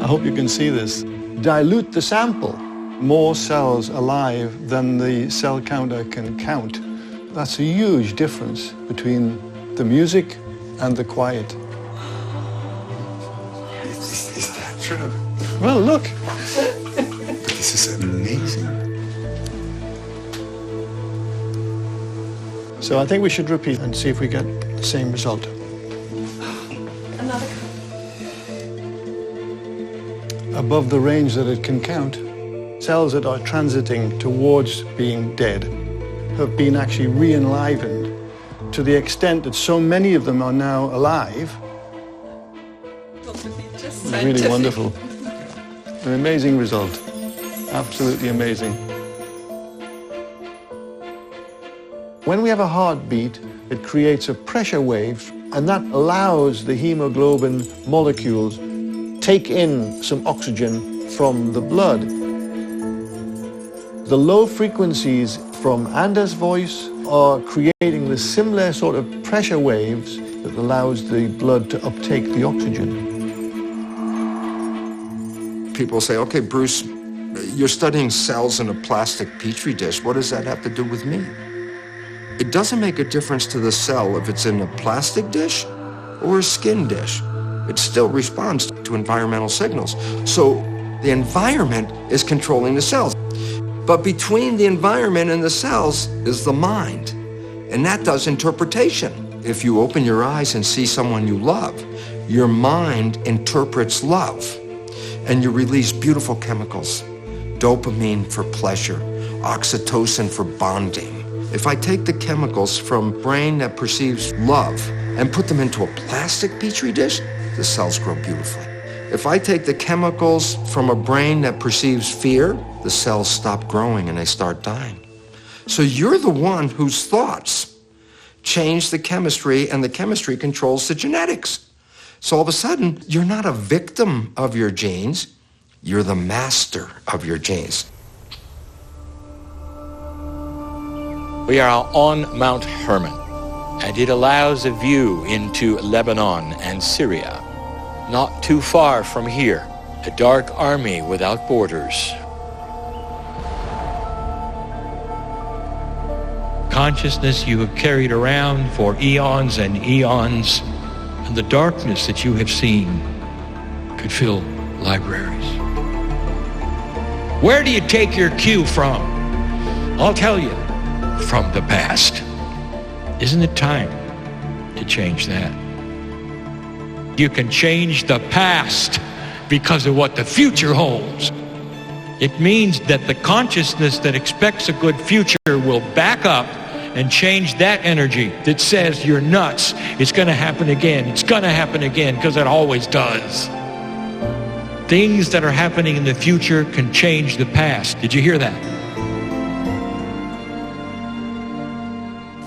I hope you can see this. Dilute the sample. More cells alive than the cell counter can count. That's a huge difference between the music and the quiet. Is that true? Well, look. But this is amazing. So I think we should repeat and see if we get the same result. Above the range that it can count, cells that are transiting towards being dead have been actually re-enlivened to the extent that so many of them are now alive. It's really wonderful. An amazing result. Absolutely amazing. When we have a heartbeat, it creates a pressure wave, and that allows the hemoglobin molecules take in some oxygen from the blood. The low frequencies from Anders' voice are creating the similar sort of pressure waves that allows the blood to uptake the oxygen. People say, okay, Bruce, you're studying cells in a plastic petri dish. What does that have to do with me? It doesn't make a difference to the cell if it's in a plastic dish or a skin dish. It still responds to environmental signals. So the environment is controlling the cells. But between the environment and the cells is the mind, and that does interpretation. If you open your eyes and see someone you love, your mind interprets love, and you release beautiful chemicals. Dopamine for pleasure, oxytocin for bonding. If I take the chemicals from a brain that perceives love and put them into a plastic petri dish, the cells grow beautifully. If I take the chemicals from a brain that perceives fear, the cells stop growing and they start dying. So you're the one whose thoughts change the chemistry, and the chemistry controls the genetics. So all of a sudden, you're not a victim of your genes, you're the master of your genes. We are on Mount Hermon, and it allows a view into Lebanon and Syria. Not too far from here, a dark army without borders. Consciousness you have carried around for eons and eons, and the darkness that you have seen could fill libraries. Where do you take your cue from? I'll tell you, from the past. Isn't it time to change that? You can change the past because of what the future holds. It means that the consciousness that expects a good future will back up and change that energy that says you're nuts. It's going to happen again. It's going to happen again, because it always does. Things that are happening in the future can change the past. Did you hear that?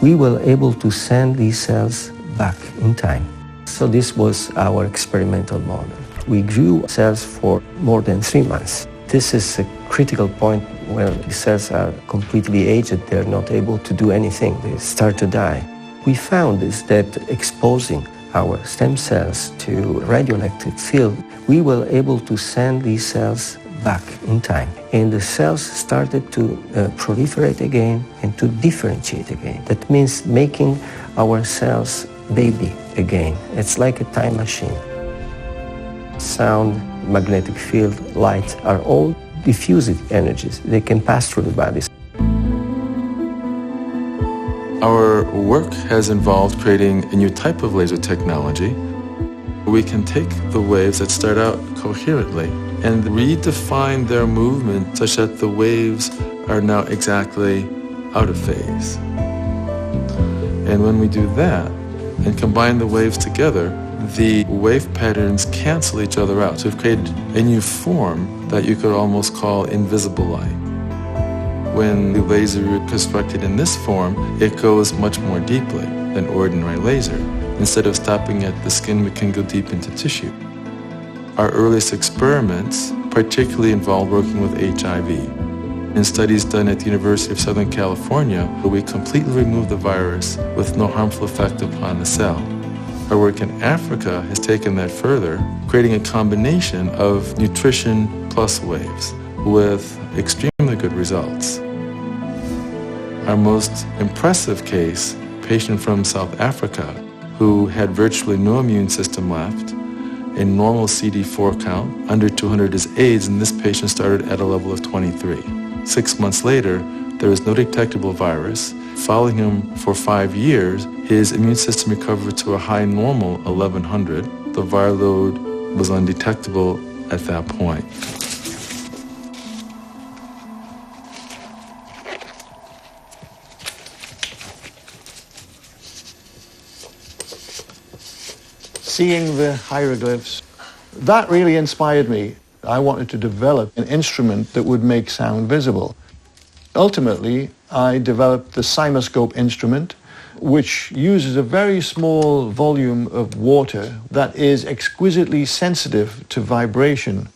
We were able to send these cells back in time. So this was our experimental model. We grew cells for more than 3 months. This is a critical point where the cells are completely aged. They're not able to do anything. They start to die. we found is that exposing our stem cells to radioelectric field, we were able to send these cells back in time. And the cells started to proliferate again and to differentiate again. That means making our cells baby again. It's like a time machine. Sound, magnetic field, light are all diffusive energies. They can pass through the bodies. Our work has involved creating a new type of laser technology. We can take the waves that start out coherently and redefine their movement such that the waves are now exactly out of phase. And when we do that and combine the waves together, the wave patterns cancel each other out. So we've created a new form that you could almost call invisible light. When the laser is constructed in this form, it goes much more deeply than ordinary laser. Instead of stopping at the skin, we can go deep into tissue. Our earliest experiments particularly involved working with HIV. In studies done at the University of Southern California, we completely removed the virus with no harmful effect upon the cell. Our work in Africa has taken that further, creating a combination of nutrition plus waves with extremely good results. Our most impressive case, a patient from South Africa who had virtually no immune system left, a normal CD4 count, under 200 is AIDS, and this patient started at a level of 23. 6 months later, there was no detectable virus. Following him for 5 years, his immune system recovered to a high normal 1100. The viral load was undetectable at that point. Seeing the hieroglyphs, that really inspired me. I wanted to develop an instrument that would make sound visible. Ultimately, I developed the cymoscope instrument, which uses a very small volume of water that is exquisitely sensitive to vibration.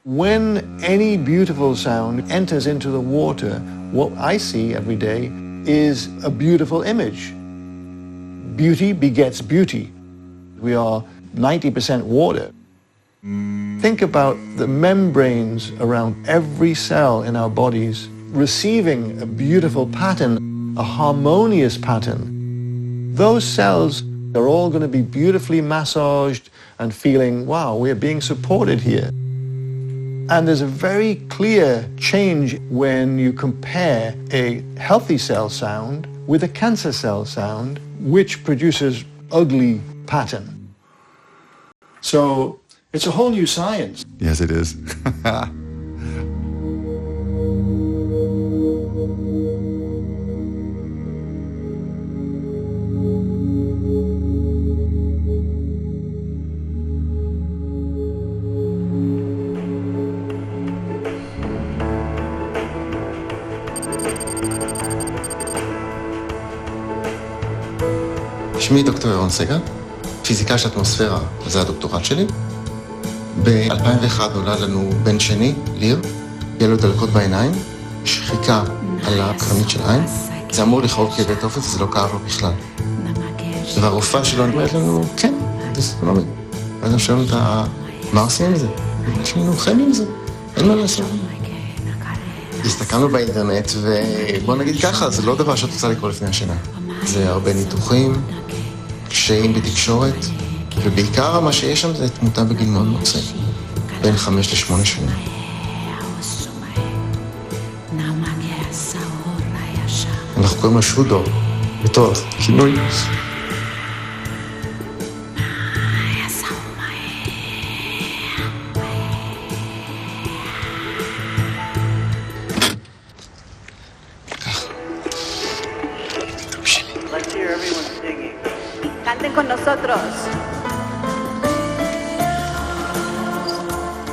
When any beautiful sound enters into the water, what I see every day is a beautiful image. Beauty begets beauty. We are 90% water. Think about the membranes around every cell in our bodies receiving a beautiful pattern, a harmonious pattern. Those cells are all going to be beautifully massaged and feeling, wow, we're being supported here. And there's a very clear change when you compare a healthy cell sound with a cancer cell sound, which produces ugly pattern. So it's a whole new science. Yes, it is. שמי דוקטור ירון סגל, פיזיקה של אטמוספירה, זה הדוקטורט שלי. ב-2001 נולד לנו בן שני, ליר, יהיה לו דלקות בעיניים, שחיקה על הקרנית של העין. זה אמור לכאוב כאבי תופת, זה לא כאב לו בכלל. והרופאה שלו אומרת לנו, כן, זה לא מבין. ואז אנחנו שואלים אותה, מה עושים עם זה? יש לנו חיים עם זה, אין מה לעשות. הסתכלנו באינטרנט, ובוא נגיד ככה, זה לא דבר שאת רוצה לקרוא לפני השינה. זה הרבה ניתוחים, קשיים בתקשורת, ובעיקר מה שיש שם זה תמותה בגיל מאוד מוצא, בין 5 ל-8 שנים. אנחנו קוראים לו שודו, בתור כינוי.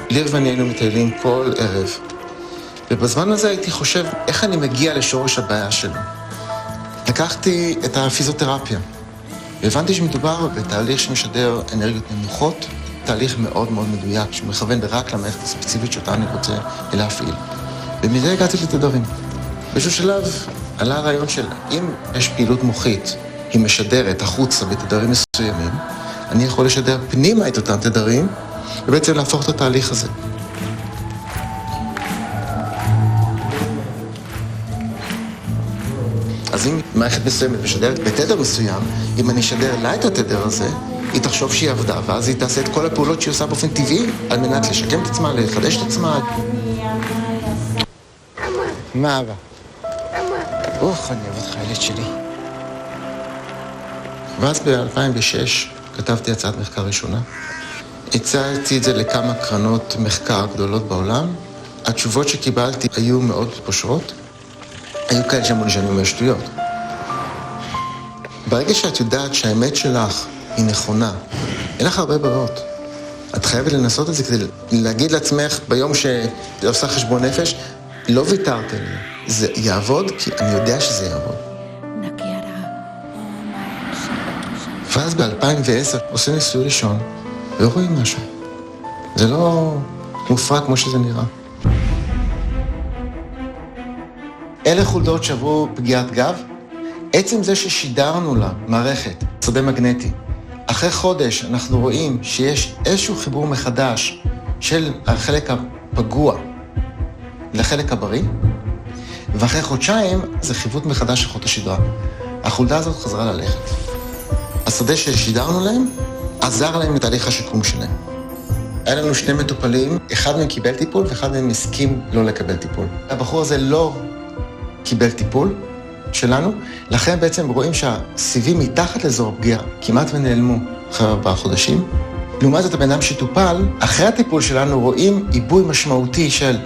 ליר ואני היינו מטיילים כל ערב ובזמן הזה הייתי חושב, איך אני מגיע לשורש הבעיה שלו? לקחתי את הפיזיותרפיה, והבנתי שמדובר בתהליך שמשדר אנרגיות נמוכות, תהליך מאוד מאוד מדויק, שמכוון רק למערכת הספציפית שאותה אני רוצה להפעיל. ומזה הגעתי לתדרים. באיזשהו שלב עלה הרעיון של אם יש פעילות מוחית, היא משדרת החוצה בתדרים מסוימים, אני יכול לשדר פנימה את אותם תדרים, ובעצם להפוך את התהליך הזה. אז אם מערכת מסוימת משדרת בתדר מסוים, אם אני אשדר לה את התדר הזה, היא תחשוב שהיא עבדה, ואז היא תעשה את כל הפעולות שהיא עושה באופן טבעי, על מנת לשקם את עצמה, לחדש את עצמה. מה אבא? אוח, אני אוהב אותך, ילד שלי. ואז ב-2006 כתבתי הצעת מחקר ראשונה. הצעתי את זה לכמה קרנות מחקר גדולות בעולם. התשובות שקיבלתי היו מאוד פושרות. היו כאלה שאמרו לי שאני אומר שטויות. ברגע שאת יודעת שהאמת שלך היא נכונה, אין לך הרבה ברירות. את חייבת לנסות את זה כדי להגיד לעצמך ביום שעושה חשבון נפש, לא ויתרת לי, זה יעבוד כי אני יודע שזה יעבוד. ואז ב-2010 עושים ניסוי ראשון ורואים משהו. זה לא מופרע כמו שזה נראה. אלה חולדות שעברו פגיעת גב, עצם זה ששידרנו לה מערכת, שדה מגנטי. אחרי חודש אנחנו רואים שיש איזשהו חיבור מחדש של החלק הפגוע לחלק הבריא, ואחרי חודשיים זה חיווט מחדש של חוט השדרה. החולדה הזאת חזרה ללכת. השדה ששידרנו להם עזר להם לתהליך השיקום שלהם. היה לנו שני מטופלים, אחד מהם קיבל טיפול ואחד מהם הסכים לא לקבל טיפול. הבחור הזה לא קיבל טיפול שלנו, לכן בעצם רואים שהסיבים מתחת לאזור הפגיעה כמעט ונעלמו אחרי 4 חודשים. לעומת זאת, הבן אדם שטופל, אחרי הטיפול שלנו רואים עיבוי משמעותי של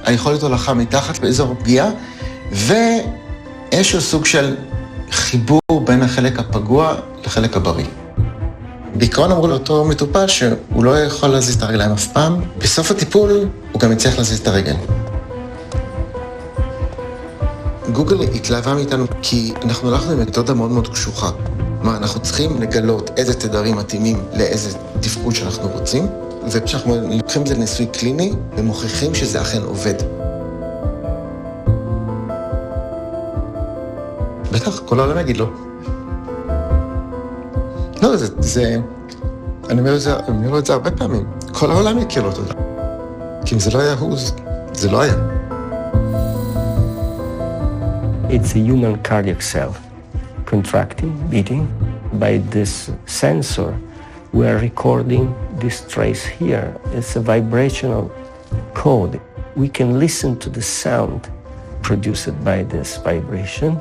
היכולת הולכה מתחת לאזור הפגיעה, ואיזשהו סוג של חיבור בין החלק הפגוע לחלק הבריא. בעיקרון אמרו לאותו מטופל שהוא לא יכול להזיז את הרגליים אף פעם, בסוף הטיפול הוא גם יצליח להזיז את הרגל. גוגל התלהבה מאיתנו כי אנחנו הלכנו במתודה מאוד מאוד קשוחה. כלומר, אנחנו צריכים לגלות איזה תדרים מתאימים לאיזה תפקוד שאנחנו רוצים, וכשאנחנו לוקחים את זה לניסוי קליני ומוכיחים שזה אכן עובד. בטח, כל העולם יגיד לא. לא, אני אומר את זה הרבה פעמים. כל העולם יכיר לו תודה. כי אם זה לא היה הוא, זה לא היה. It's a human cardiac cell, contracting, beating. By this sensor, we are recording this trace here. It's a vibrational code. We can listen to the sound produced by this vibration.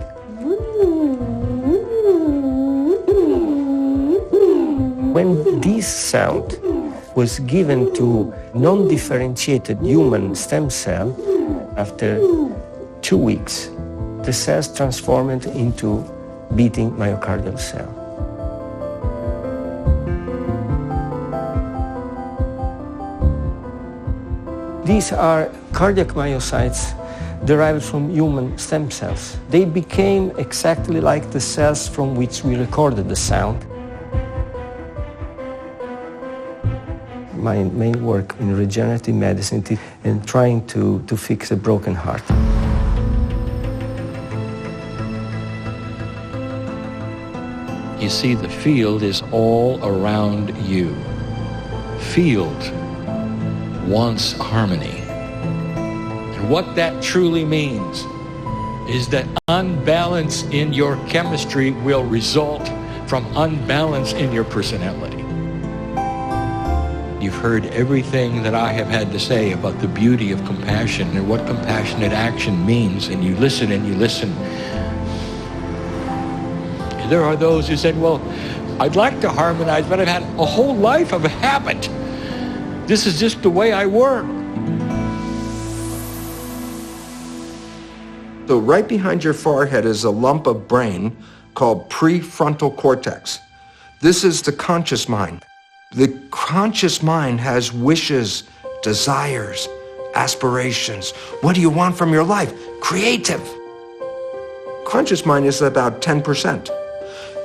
When this sound was given to non-differentiated human stem cell, after 2 weeks, the cells transformed into beating myocardial cell. These are cardiac myocytes derived from human stem cells. They became exactly like the cells from which we recorded the sound. My main work in regenerative medicine and trying to fix a broken heart. You see, the field is all around you. Field wants harmony. And what that truly means is that unbalance in your chemistry will result from unbalance in your personality. You've heard everything that I have had to say about the beauty of compassion and what compassionate action means, and you listen and you listen. There are those who said, well, I'd like to harmonize, but I've had a whole life of a habit. This is just the way I work. So right behind your forehead is a lump of brain called prefrontal cortex. This is the conscious mind. The conscious mind has wishes, desires, aspirations. What do you want from your life? Creative. Conscious mind is about 10%.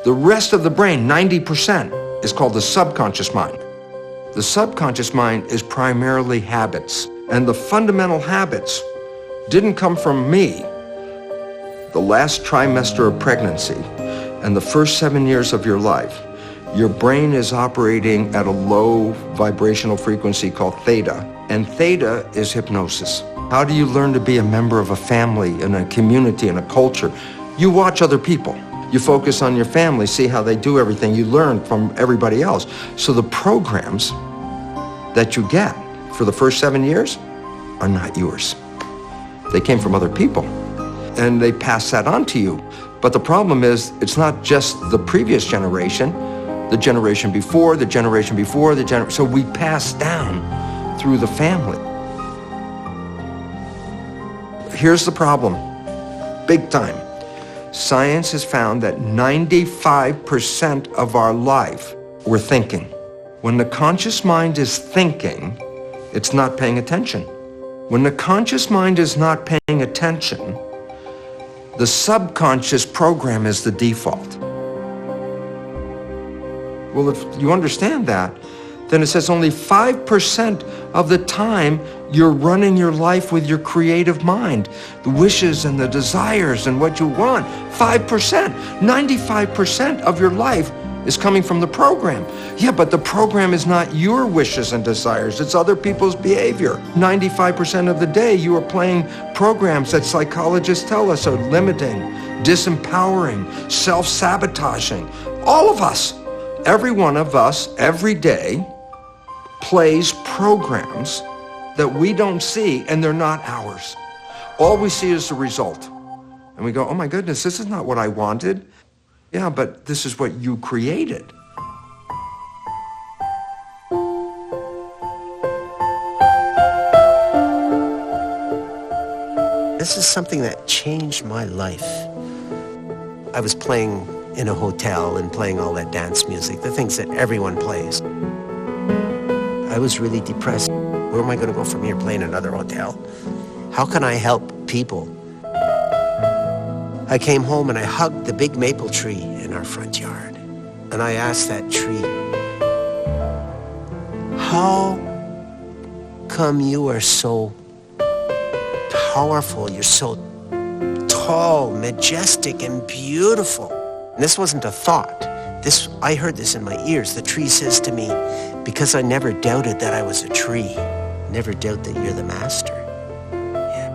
The rest of the brain, 90%, is called the subconscious mind. The subconscious mind is primarily habits. And the fundamental habits didn't come from me. The last trimester of pregnancy and the first 7 years of your life, your brain is operating at a low vibrational frequency called theta. And theta is hypnosis. How do you learn to be a member of a family, in a community, in a culture? You watch other people. You focus on your family, see how they do everything. You learn from everybody else. So the programs that you get for the first 7 years are not yours. They came from other people, and they pass that on to you. But the problem is, it's not just the previous generation, the generation before, the generation before, so we pass down through the family. Here's the problem, big time. Science has found that 95% of our life, we're thinking. When the conscious mind is thinking, it's not paying attention. When the conscious mind is not paying attention, the subconscious program is the default. Well, if you understand that, then it says only 5% of the time you're running your life with your creative mind, the wishes and the desires and what you want. 5%, 95% of your life is coming from the program. Yeah, but the program is not your wishes and desires, it's other people's behavior. 95% of the day you are playing programs that psychologists tell us are limiting, disempowering, self-sabotaging. All of us, every one of us, every day, plays programs that we don't see, and they're not ours. All we see is the result. And we go, oh my goodness, this is not what I wanted. Yeah, but this is what you created. This is something that changed my life. I was playing in a hotel and playing all that dance music, the things that everyone plays. I was really depressed. Where am I going to go from here, playing another hotel? How can I help people? I came home and I hugged the big maple tree in our front yard. And I asked that tree, how come you are so powerful? You're so tall, majestic, and beautiful. And this wasn't a thought. I heard this in my ears. The tree says to me, because I never doubted that I was a tree, never doubt that you're the master. Yeah.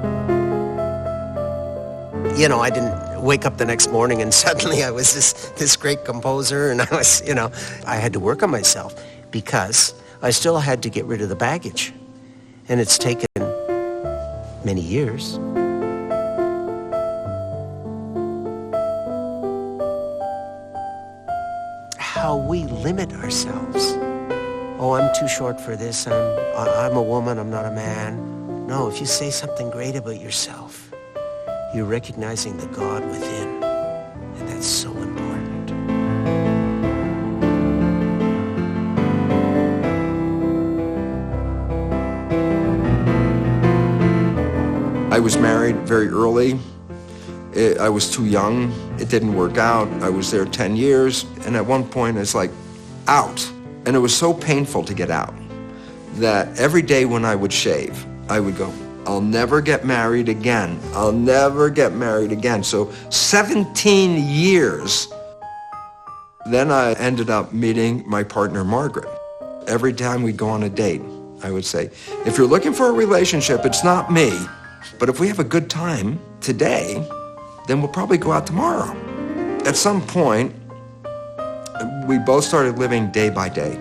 You know, I didn't wake up the next morning and suddenly I was this great composer, and I was, I had to work on myself because I still had to get rid of the baggage. And it's taken many years. How we limit ourselves. Oh, I'm too short for this. I'm a woman, I'm not a man. No, if you say something great about yourself, you're recognizing the God within. And that's so important. I was married very early. I was too young. It didn't work out. I was there 10 years. And at one point, it's like, out. And it was so painful to get out that every day when I would shave, I would go, I'll never get married again. I'll never get married again. So 17 years. Then I ended up meeting my partner, Margaret. Every time we'd go on a date, I would say, if you're looking for a relationship, it's not me. But if we have a good time today, then we'll probably go out tomorrow. At some point, we both started living day by day.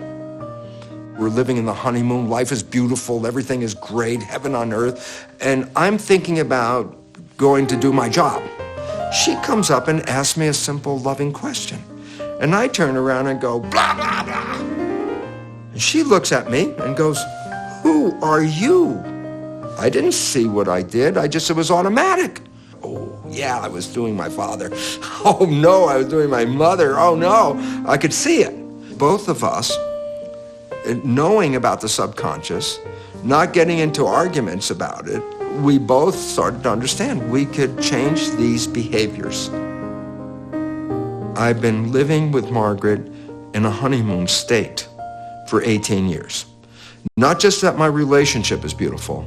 We're living in the honeymoon. Life is beautiful. Everything is great. Heaven on earth. And I'm thinking about going to do my job. She comes up and asks me a simple, loving question. And I turn around and go, blah, blah, blah. And she looks at me and goes, who are you? I didn't see what I did. It was automatic. Oh, yeah, I was doing my father. Oh, no, I was doing my mother. Oh, no, I could see it. Both of us, knowing about the subconscious, not getting into arguments about it, we both started to understand we could change these behaviors. I've been living with Margaret in a honeymoon state for 18 years. Not just that my relationship is beautiful,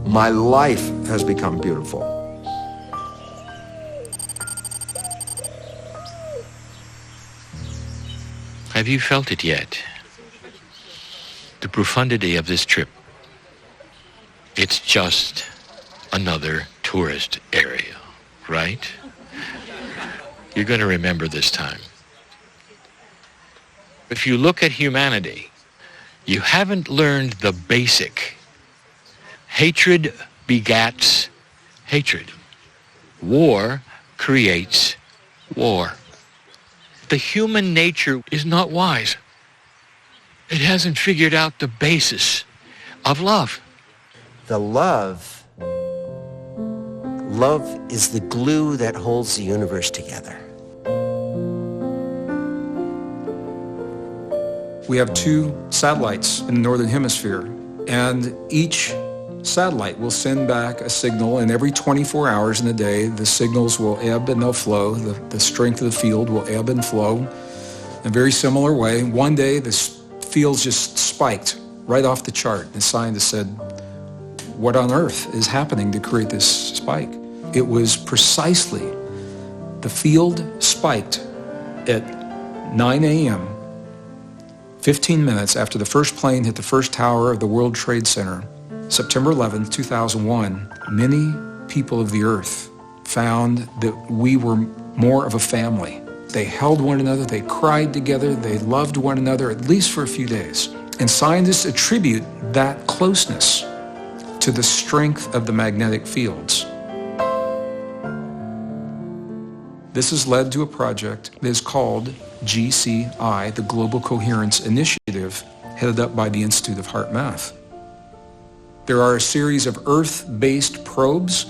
my life has become beautiful. Have you felt it yet? The profundity of this trip. It's just another tourist area, right? You're going to remember this time. If you look at humanity, you haven't learned the basic. Hatred begats hatred. War creates war. The human nature is not wise. It hasn't figured out the basis of love. The love is the glue that holds the universe together. We have 2 satellites in the northern hemisphere, and each satellite will send back a signal, and every 24 hours in a day, the signals will ebb and they'll flow. The strength of the field will ebb and flow in a very similar way. One day, the fields just spiked right off the chart. The scientist said, what on earth is happening to create this spike? It was precisely the field spiked at 9 a.m., 15 minutes after the first plane hit the first tower of the World Trade Center, September 11th, 2001, many people of the earth found that we were more of a family. They held one another, they cried together, they loved one another, at least for a few days. And scientists attribute that closeness to the strength of the magnetic fields. This has led to a project that is called GCI, the Global Coherence Initiative, headed up by the Institute of Heart Math. There are a series of Earth-based probes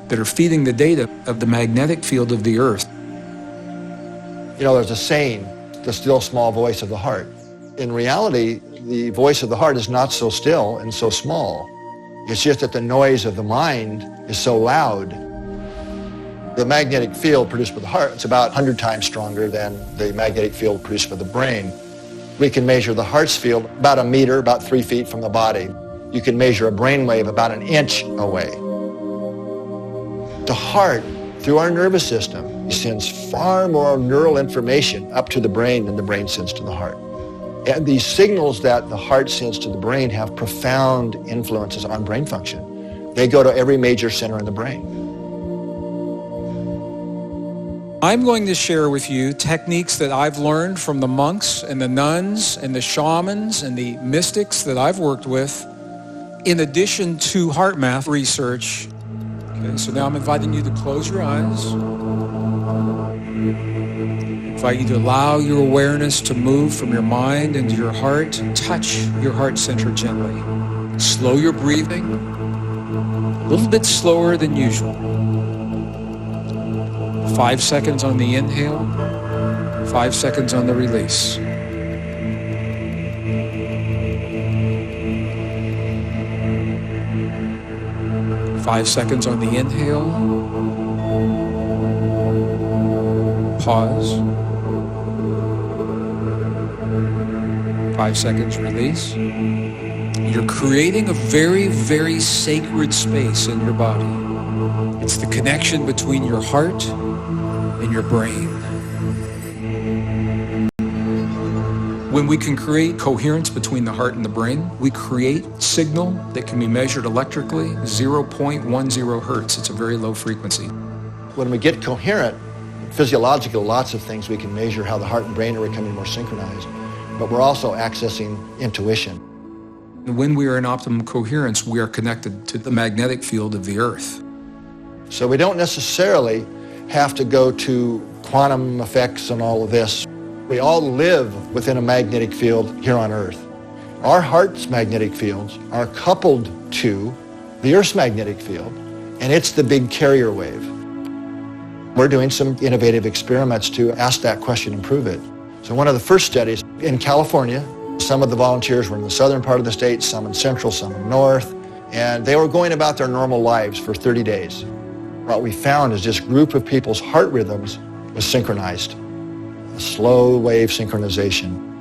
that are feeding the data of the magnetic field of the Earth. You know, there's a saying, the still small voice of the heart. In reality, the voice of the heart is not so still and so small. It's just that the noise of the mind is so loud. The magnetic field produced by the heart is about 100 times stronger than the magnetic field produced by the brain. We can measure the heart's field about a meter, about 3 feet from the body. You can measure a brain wave about an inch away. The heart, through our nervous system, sends far more neural information up to the brain than the brain sends to the heart. And these signals that the heart sends to the brain have profound influences on brain function. They go to every major center in the brain. I'm going to share with you techniques that I've learned from the monks and the nuns and the shamans and the mystics that I've worked with, in addition to heart math research. Okay, so now I'm inviting you to close your eyes. I invite you to allow your awareness to move from your mind into your heart. Touch your heart center gently. Slow your breathing, a little bit slower than usual. 5 seconds on the inhale, 5 seconds on the release. Five seconds on the inhale. Pause. 5 seconds release. You're creating a very, very sacred space in your body. It's the connection between your heart and your brain. When we can create coherence between the heart and the brain, we create signal that can be measured electrically, 0.10 hertz. It's a very low frequency. When we get coherent, physiologically, lots of things we can measure how the heart and brain are becoming more synchronized, but we're also accessing intuition. When we are in optimum coherence, we are connected to the magnetic field of the earth. So we don't necessarily have to go to quantum effects and all of this. We all live within a magnetic field here on Earth. Our heart's magnetic fields are coupled to the Earth's magnetic field, and it's the big carrier wave. We're doing some innovative experiments to ask that question and prove it. So one of the first studies in California, Some of the volunteers were in the southern part of the state, some in central, some in north, and they were going about their normal lives for 30 days. What we found is this group of people's heart rhythms was synchronized, a slow wave synchronization.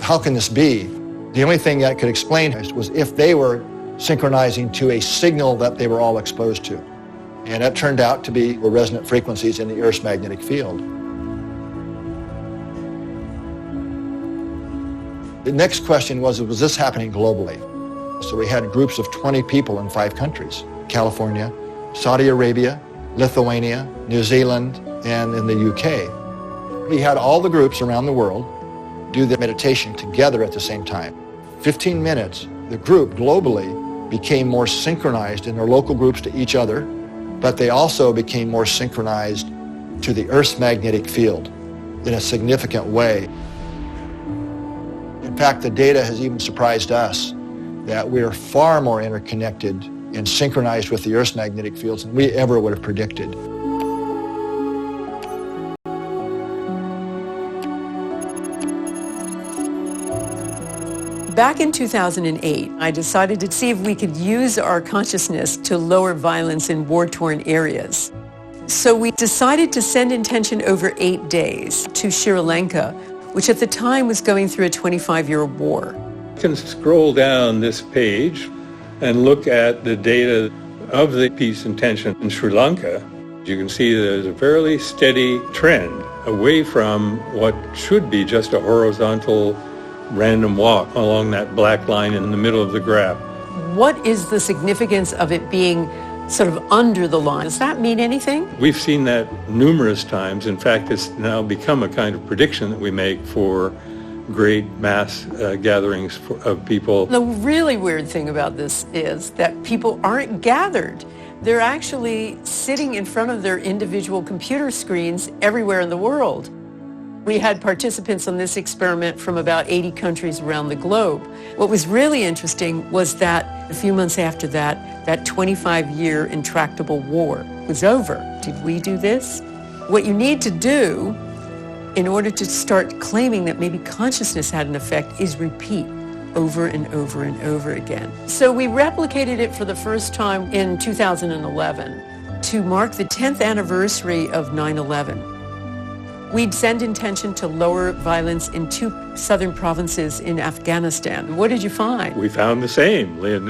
How can this be? The only thing that could explain it was if they were synchronizing to a signal that they were all exposed to. And that turned out to be the resonant frequencies in the Earth's magnetic field. The next question was this happening globally? So we had groups of 20 people in 5 countries: California, Saudi Arabia, Lithuania, New Zealand, and in the UK. We had all the groups around the world do the meditation together at the same time. 15 minutes, the group globally became more synchronized in their local groups to each other, but they also became more synchronized to the Earth's magnetic field in a significant way. In fact, the data has even surprised us that we are far more interconnected and synchronized with the Earth's magnetic fields than we ever would have predicted. Back in 2008, I decided to see if we could use our consciousness to lower violence in war-torn areas. So we decided to send intention over 8 days to Sri Lanka, which at the time was going through a 25-year war. You can scroll down this page and look at the data of the peace intention in Sri Lanka. You can see there's a fairly steady trend away from what should be just a horizontal random walk along that black line in the middle of the graph. What is the significance of it being sort of under the line? Does that mean anything? We've seen that numerous times. In fact, it's now become a kind of prediction that we make for great mass gatherings of people. The really weird thing about this is that people aren't gathered. They're actually sitting in front of their individual computer screens everywhere in the world. We had participants on this experiment from about 80 countries around the globe. What was really interesting was that a few months after that, that 25-year intractable war was over. Did we do this? What you need to do in order to start claiming that maybe consciousness had an effect is repeat over and over and over again. So we replicated it for the first time in 2011 to mark the 10th anniversary of 9/11. We'd send intention to lower violence in 2 southern provinces in Afghanistan. What did you find? We found the same, Lynn.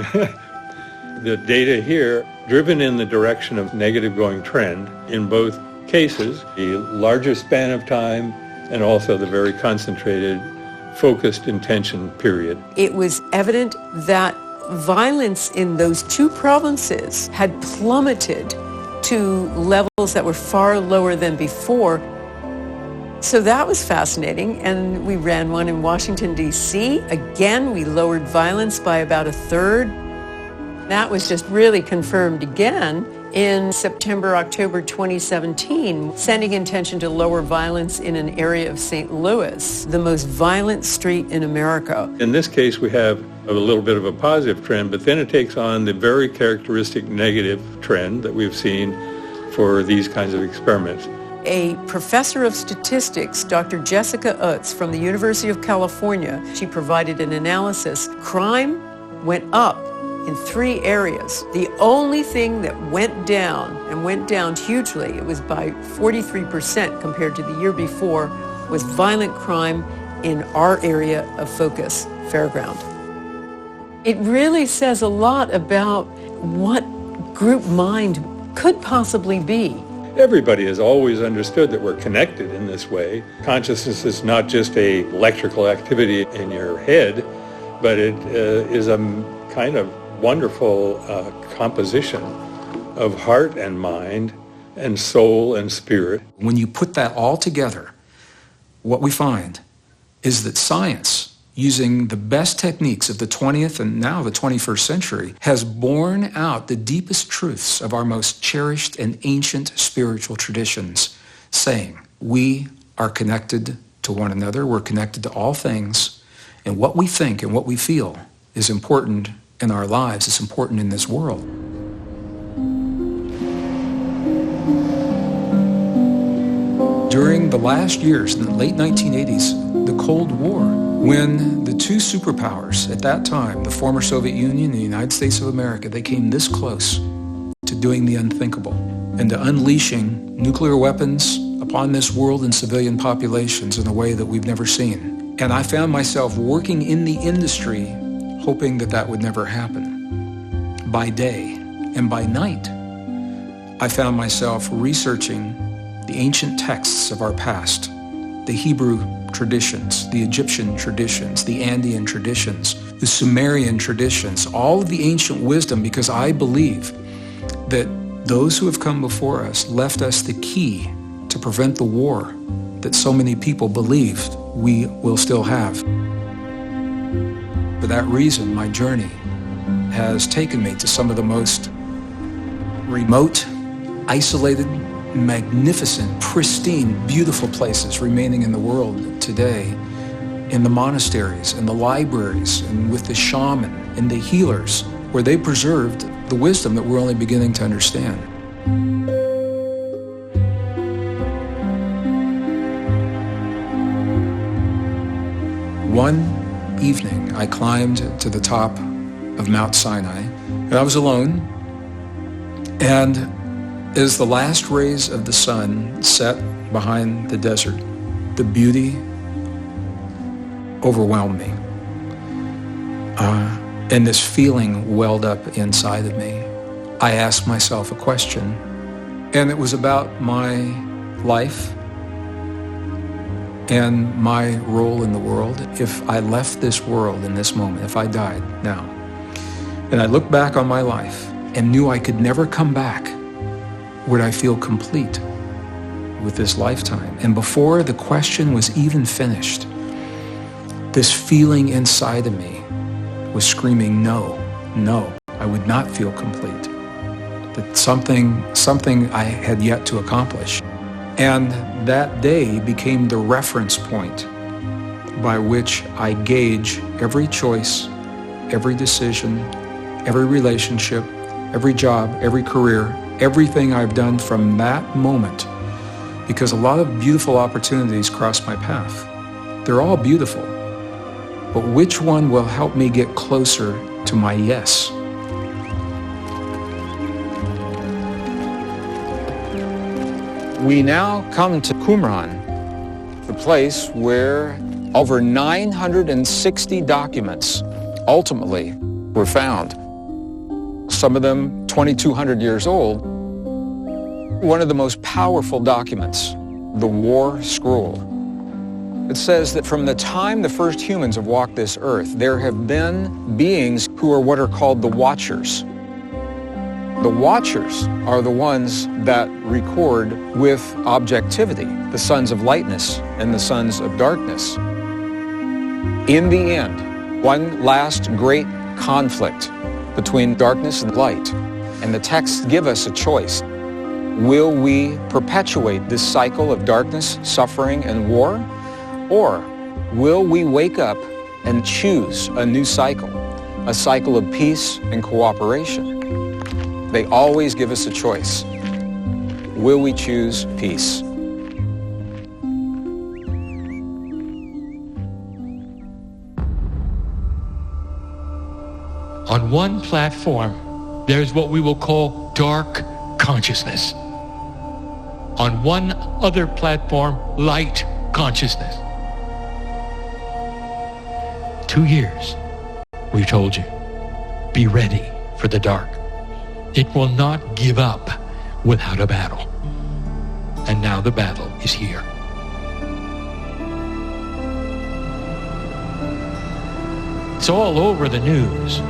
The data here, driven in the direction of negative going trend in both cases, the larger span of time and also the very concentrated, focused intention period. It was evident that violence in those 2 provinces had plummeted to levels that were far lower than before. So that was fascinating, and we ran one in Washington, D.C. Again, we lowered violence by about 1/3. That was just really confirmed again in September, October 2017, sending intention to lower violence in an area of St. Louis, the most violent street in America. In this case, we have a little bit of a positive trend, but then it takes on the very characteristic negative trend that we've seen for these kinds of experiments. A professor of statistics, Dr. Jessica Utz from the University of California, she provided an analysis. Crime went up in 3 areas. The only thing that went down, and went down hugely, it was by 43% compared to the year before, was violent crime in our area of focus, Fairground. It really says a lot about what group mind could possibly be. Everybody has always understood that we're connected in this way. Consciousness is not just an electrical activity in your head, but it is a kind of wonderful composition of heart and mind and soul and spirit. When you put that all together, what we find is that science, using the best techniques of the 20th and now the 21st century, has borne out the deepest truths of our most cherished and ancient spiritual traditions, saying we are connected to one another, we're connected to all things, and what we think and what we feel is important in our lives, it's important in this world. During the last years, in the late 1980s, the Cold War When the two superpowers at that time, the former Soviet Union and the United States of America, they came this close to doing the unthinkable and to unleashing nuclear weapons upon this world and civilian populations in a way that we've never seen. And I found myself working in the industry hoping that that would never happen. By day and by night, I found myself researching the ancient texts of our past, the Hebrew traditions, the Egyptian traditions, the Andean traditions, the Sumerian traditions, all of the ancient wisdom, because I believe that those who have come before us left us the key to prevent the war that so many people believed we will still have. For that reason, my journey has taken me to some of the most remote, isolated, magnificent, pristine, beautiful places remaining in the world today, in the monasteries, in the libraries, and with the shaman and the healers, where they preserved the wisdom that we're only beginning to understand. One evening, I climbed to the top of Mount Sinai, and I was alone, and as the last rays of the sun set behind the desert, the beauty overwhelmed me. And this feeling welled up inside of me. I asked myself a question, and it was about my life and my role in the world. If I left this world in this moment, if I died now, and I looked back on my life and knew I could never come back, would I feel complete with this lifetime? And before the question was even finished, this feeling inside of me was screaming, no, I would not feel complete. That something I had yet to accomplish. And that day became the reference point by which I gauge every choice, every decision, every relationship, every job, every career, everything I've done from that moment, because a lot of beautiful opportunities cross my path. They're all beautiful, but which one will help me get closer to my yes? We now come to Qumran, the place where over 960 documents ultimately were found. Some of them 2,200 years old. One of the most powerful documents, the War Scroll. It says that from the time the first humans have walked this earth, there have been beings who are what are called the Watchers. The Watchers are the ones that record with objectivity, the sons of lightness and the sons of darkness. In the end, one last great conflict between darkness and light. And the texts give us a choice. Will we perpetuate this cycle of darkness, suffering, and war? Or will we wake up and choose a new cycle, a cycle of peace and cooperation? They always give us a choice. Will we choose peace? On one platform, there's what we will call dark consciousness. On one other platform, light consciousness. 2 years, we've told you, be ready for the dark. It will not give up without a battle. And now the battle is here. It's all over the news.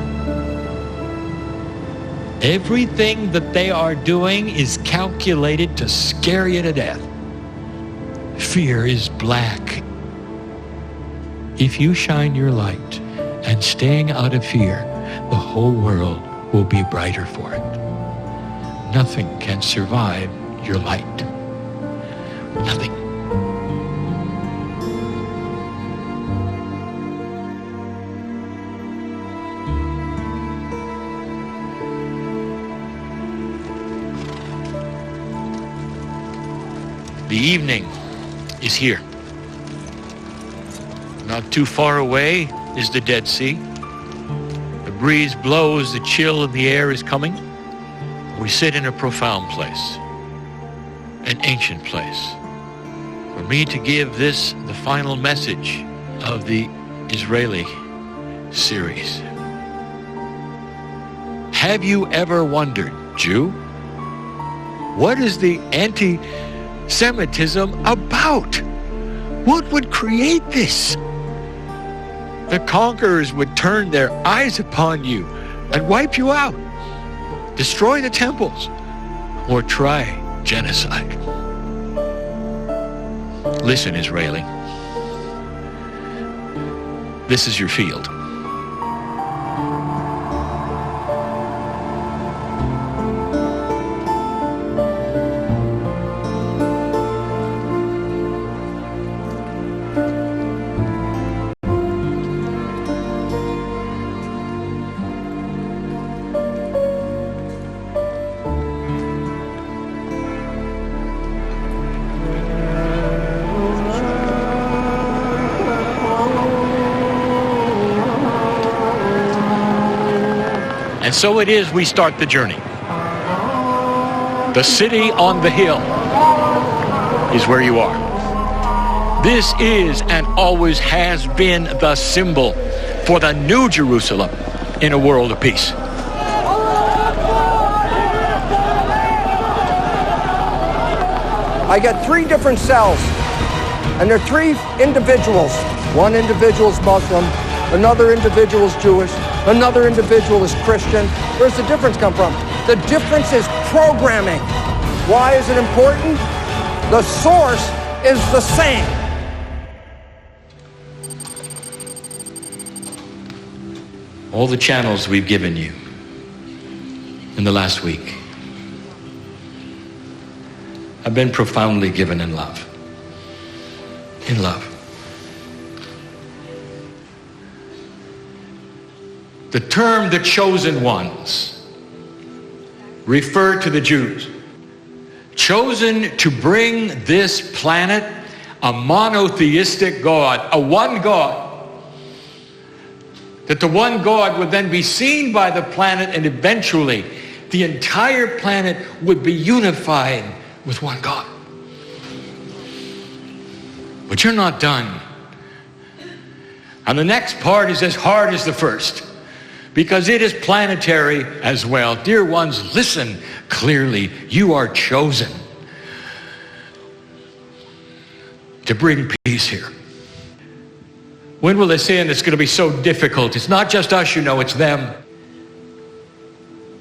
Everything that they are doing is calculated to scare you to death. Fear is black. If you shine your light and staying out of fear, the whole world will be brighter for it. Nothing can survive your light. Nothing. The evening is here. Not too far away is the Dead Sea. The breeze blows, the chill of the air is coming. We sit in a profound place, an ancient place. For me to give this the final message of the Israeli series. Have you ever wondered, Jew, what is the anti-Semitism about? What would create this? The conquerors would turn their eyes upon you and wipe you out, destroy the temples, or try genocide. Listen, Israeli. This is your field. And so it is we start the journey. The city on the hill is where you are. This is and always has been the symbol for the new Jerusalem in a world of peace. I got 3 different cells, and they're 3 individuals. One individual's Muslim, another individual's Jewish, another individual is Christian. Where's the difference come from? The difference is programming. Why is it important? The source is the same. All the channels we've given you in the last week have been profoundly given in love. In love. The term the chosen ones refer to the Jews, chosen to bring this planet a monotheistic God, a one God. That the one God would then be seen by the planet, and eventually the entire planet would be unified with one God. But you're not done. And the next part is as hard as the first, because it is planetary as well. Dear ones, listen clearly. You are chosen to bring peace here. When will they say, and it's going to be so difficult? It's not just us, you know, it's them.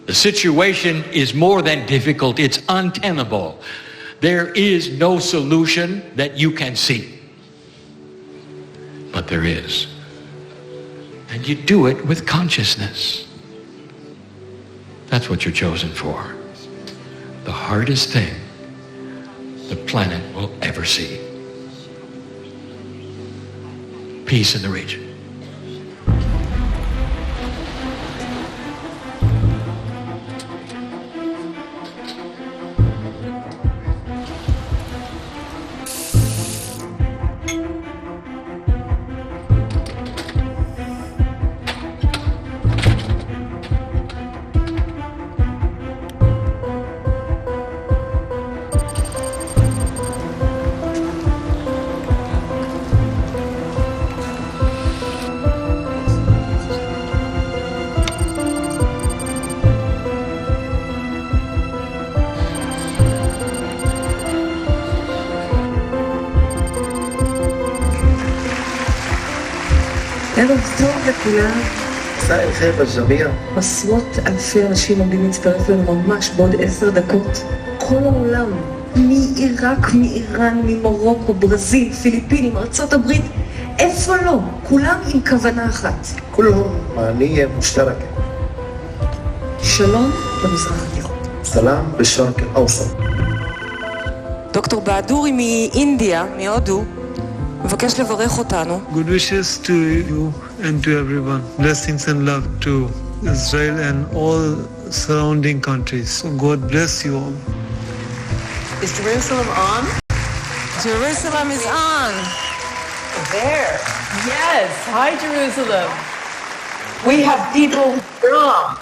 The situation is more than difficult, it's untenable. There is no solution that you can see. But there is. And you do it with consciousness. That's what you're chosen for. The hardest thing the planet will ever see. Peace in the region. ערב טוב לכולם. ישראל חבר זמיר. עשרות אלפי אנשים עומדים להצטרף לנו ממש בעוד 10 דקות. כל העולם, מעיראק, מאיראן, ממרוקו, ברזיל, פיליפינים, ארצות הברית, איפה לא? כולם עם כוונה אחת. כולם מעני מושתרק. שלום במזרח התיכון. סלאם בשרק אל-אוסט. דוקטור בהדורי מאינדיה, מהודו, מבקש לברך אותנו. Good wishes to you and to everyone. Blessings and love to Israel and all surrounding countries. So God bless you all. Is Jerusalem on? Jerusalem is on. there. Yes. Hi, Jerusalem. We have people from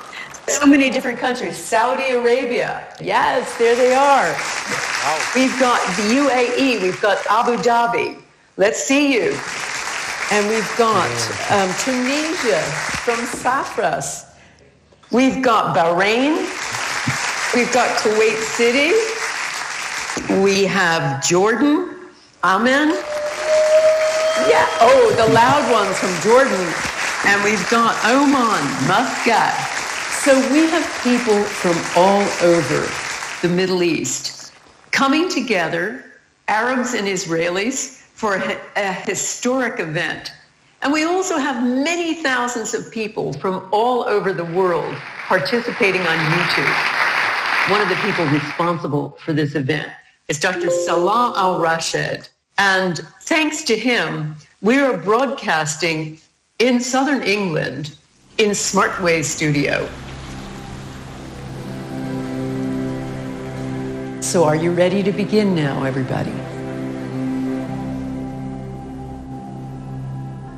so many different countries. Saudi Arabia. Yes, there they are. We've got the UAE. We've got Abu Dhabi. Let's see you. And we've got Tunisia from Saffras. We've got Bahrain. We've got Kuwait City. We have Jordan. Amen. Yeah. Oh, the loud ones from Jordan. And we've got Oman, Muscat. So we have people from all over the Middle East coming together, Arabs and Israelis, for a historic event. And we also have many thousands of people from all over the world participating on YouTube. One of the people responsible for this event is Dr. Salah Al-Rashed. And thanks to him, we are broadcasting in southern England in Smartway Studio. So are you ready to begin now, everybody?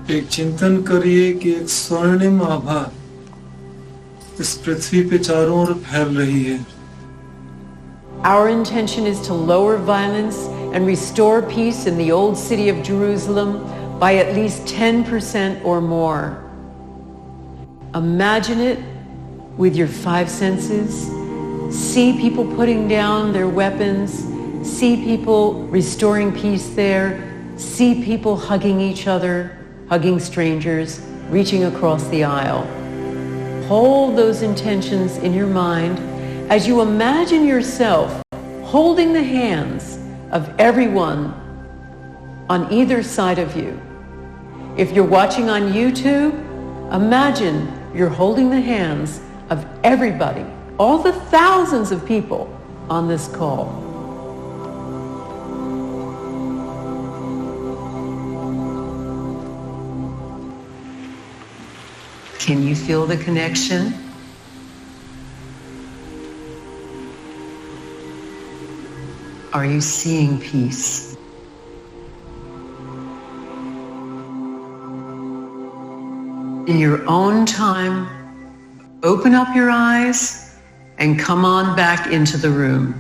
एक चिंतन करिए कि एक स्वर्णिम आभा इस पृथ्वी पे चारों ओर फैल रही है. Our intention is to lower violence and restore peace in the old city of Jerusalem by at least 10% or more. Imagine it with your 5 senses. See people putting down their weapons. See people restoring peace there. See people hugging each other, hugging strangers, reaching across the aisle. Hold those intentions in your mind as you imagine yourself holding the hands of everyone on either side of you. If you're watching on YouTube, imagine you're holding the hands of everybody, all the thousands of people on this call. Can you feel the connection? Are you seeing peace? In your own time, open up your eyes and come on back into the room.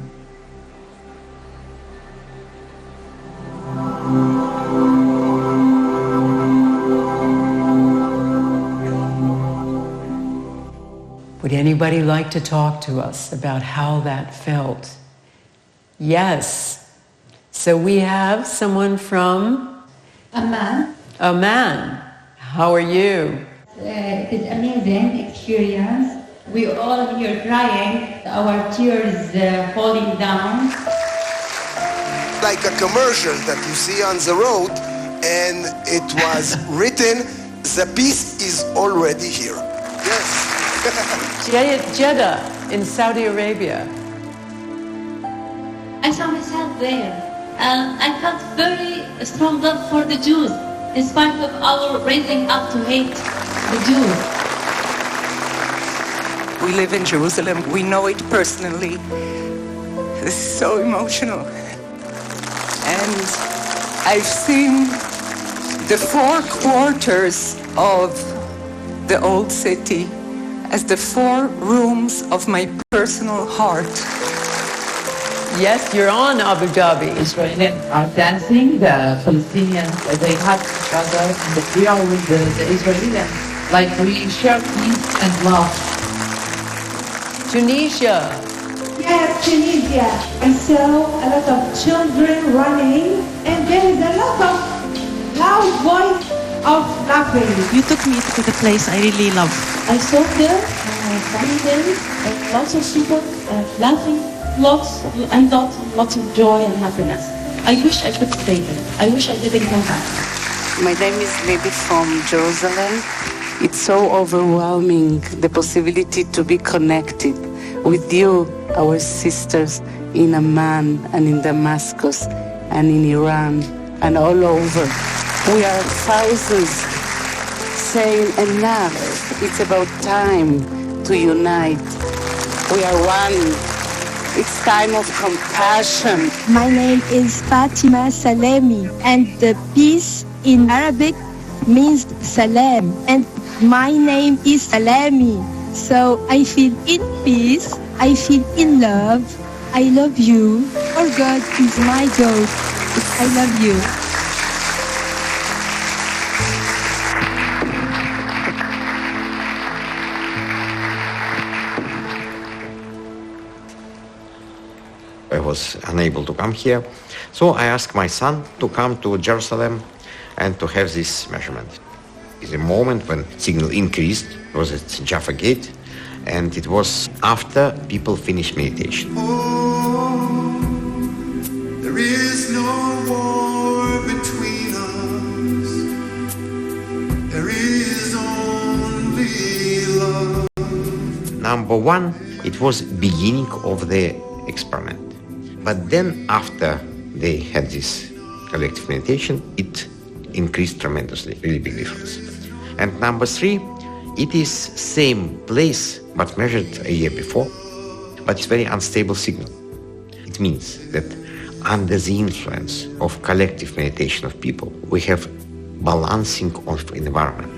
Would anybody like to talk to us about how that felt? Yes. So we have someone from Amman. Amman. How are you? It is amazing experience. We all here crying, our tears falling down. Like a commercial that you see on the road, and it was written, the peace is already here. Yes. Jeddah in Saudi Arabia. I saw myself there, and I felt very strong love for the Jews, in spite of our raising up to hate the Jews. We live in Jerusalem. We know it personally. This is so emotional. And I've seen the 4 quarters of the old city as the 4 rooms of my personal heart. Yes, you're on Abu Dhabi. Israelis are dancing, the Palestinians, they hug each other, and we are with the Israelis, like we share peace and love. Tunisia. Yes, Tunisia. I saw a lot of children running, and there is a lot of loud voice of laughing. You took me to the place I really love. I saw there families and lots of people laughing, lots of joy and happiness. I wish I could stay there. I wish I didn't come back. My name is Libby from Jerusalem. It's so overwhelming, the possibility to be connected with you, our sisters in Amman and in Damascus and in Iran and all over. We are thousands saying enough. It's about time to unite. We are one. It's time of compassion. My name is Fatima Salemi, and the peace in Arabic means salam, and my name is Salami. So I feel in peace, I feel in love, I love you, or God is my God. I love you. I was unable to come here, so I asked my son to come to Jerusalem and to have this measurement. The moment when signal increased was at Jaffa Gate, and it was after people finished meditation. There is no war between us. There is only love. Number one, it was beginning of the experiment. But then after they had this collective meditation, it increased tremendously, really big difference. And number three, it is same place, but measured a year before, but it's very unstable signal. It means that under the influence of collective meditation of people, we have balancing of environment.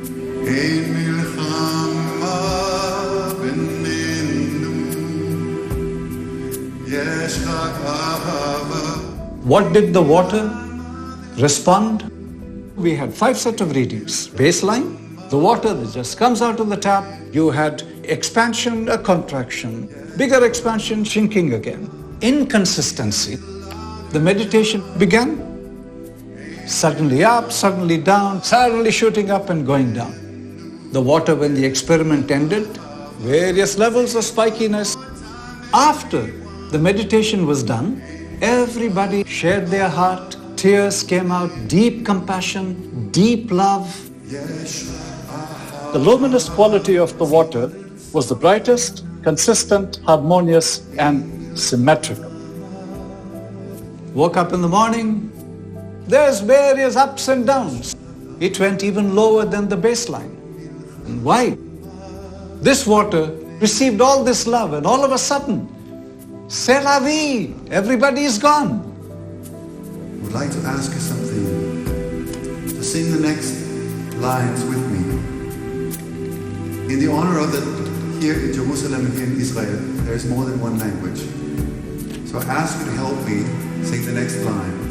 What did the water respond? We had 5 sets of readings. Baseline, the water that just comes out of the tap. You had expansion, a contraction, bigger expansion, shrinking again. Inconsistency. The meditation began. Suddenly up, suddenly down, suddenly shooting up and going down. The water, when the experiment ended, various levels of spikiness. After the meditation was done, everybody shared their heart. Tears came out, deep compassion, deep love. The luminous quality of the water was the brightest, consistent, harmonious, and symmetrical. Woke up in the morning, there's various ups and downs. It went even lower than the baseline. And why? This water received all this love, and all of a sudden, c'est la vie, everybody is gone. I would like to ask you something, to sing the next lines with me. In the honor of that, here in Jerusalem and here in Israel, there is more than one language. So I ask you to help me sing the next lines.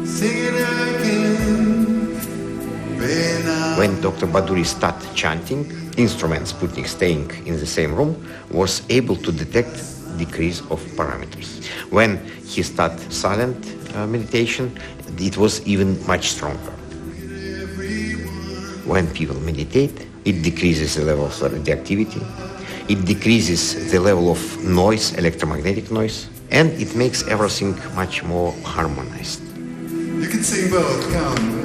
Sing it again. When Dr. Baduri started chanting, instruments Sputnik staying in the same room was able to detect decrease of parameters. When he started silent meditation, it was even much stronger. When people meditate, it decreases the level of radioactivity, it decreases the level of noise, electromagnetic noise, and it makes everything much more harmonized. You can sing both, come.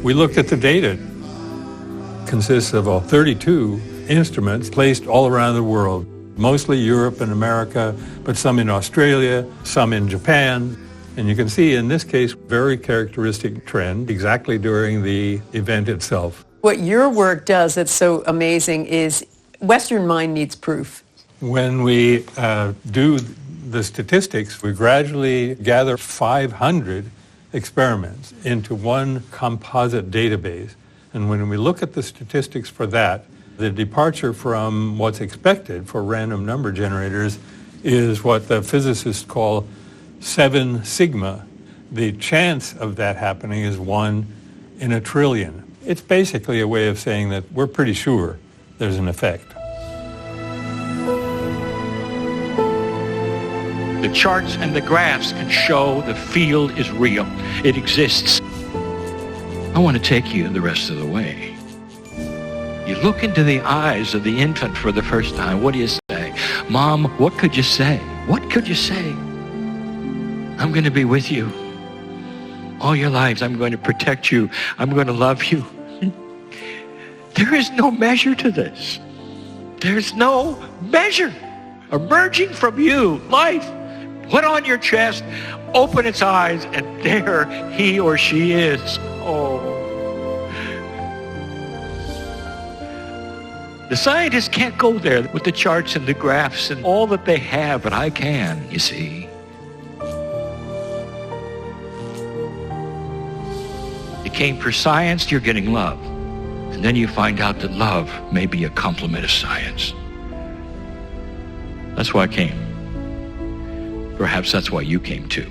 We looked at the data. It consists of 32 instruments placed all around the world, mostly Europe and America, but some in Australia, some in Japan. And you can see in this case, very characteristic trend exactly during the event itself. What your work does that's so amazing is Western mind needs proof. When we do the statistics, we gradually gather 500 experiments into one composite database. And when we look at the statistics for that, the departure from what's expected for random number generators is what the physicists call 7 sigma. The chance of that happening is 1 in a trillion. It's basically a way of saying that we're pretty sure there's an effect. The charts and the graphs can show the field is real. It exists. I want to take you the rest of the way. You look into the eyes of the infant for the first time. What do you say? Mom, what could you say? What could you say? I'm going to be with you all your lives. I'm going to protect you. I'm going to love you. There is no measure to this. There's no measure. Emerging from you, life, put on your chest, open its eyes, and there he or she is. Oh. The scientists can't go there with the charts and the graphs and all that they have, but I can, you see. You came for science, you're getting love. And then you find out that love may be a complement of science. That's why I came. Perhaps that's why you came too.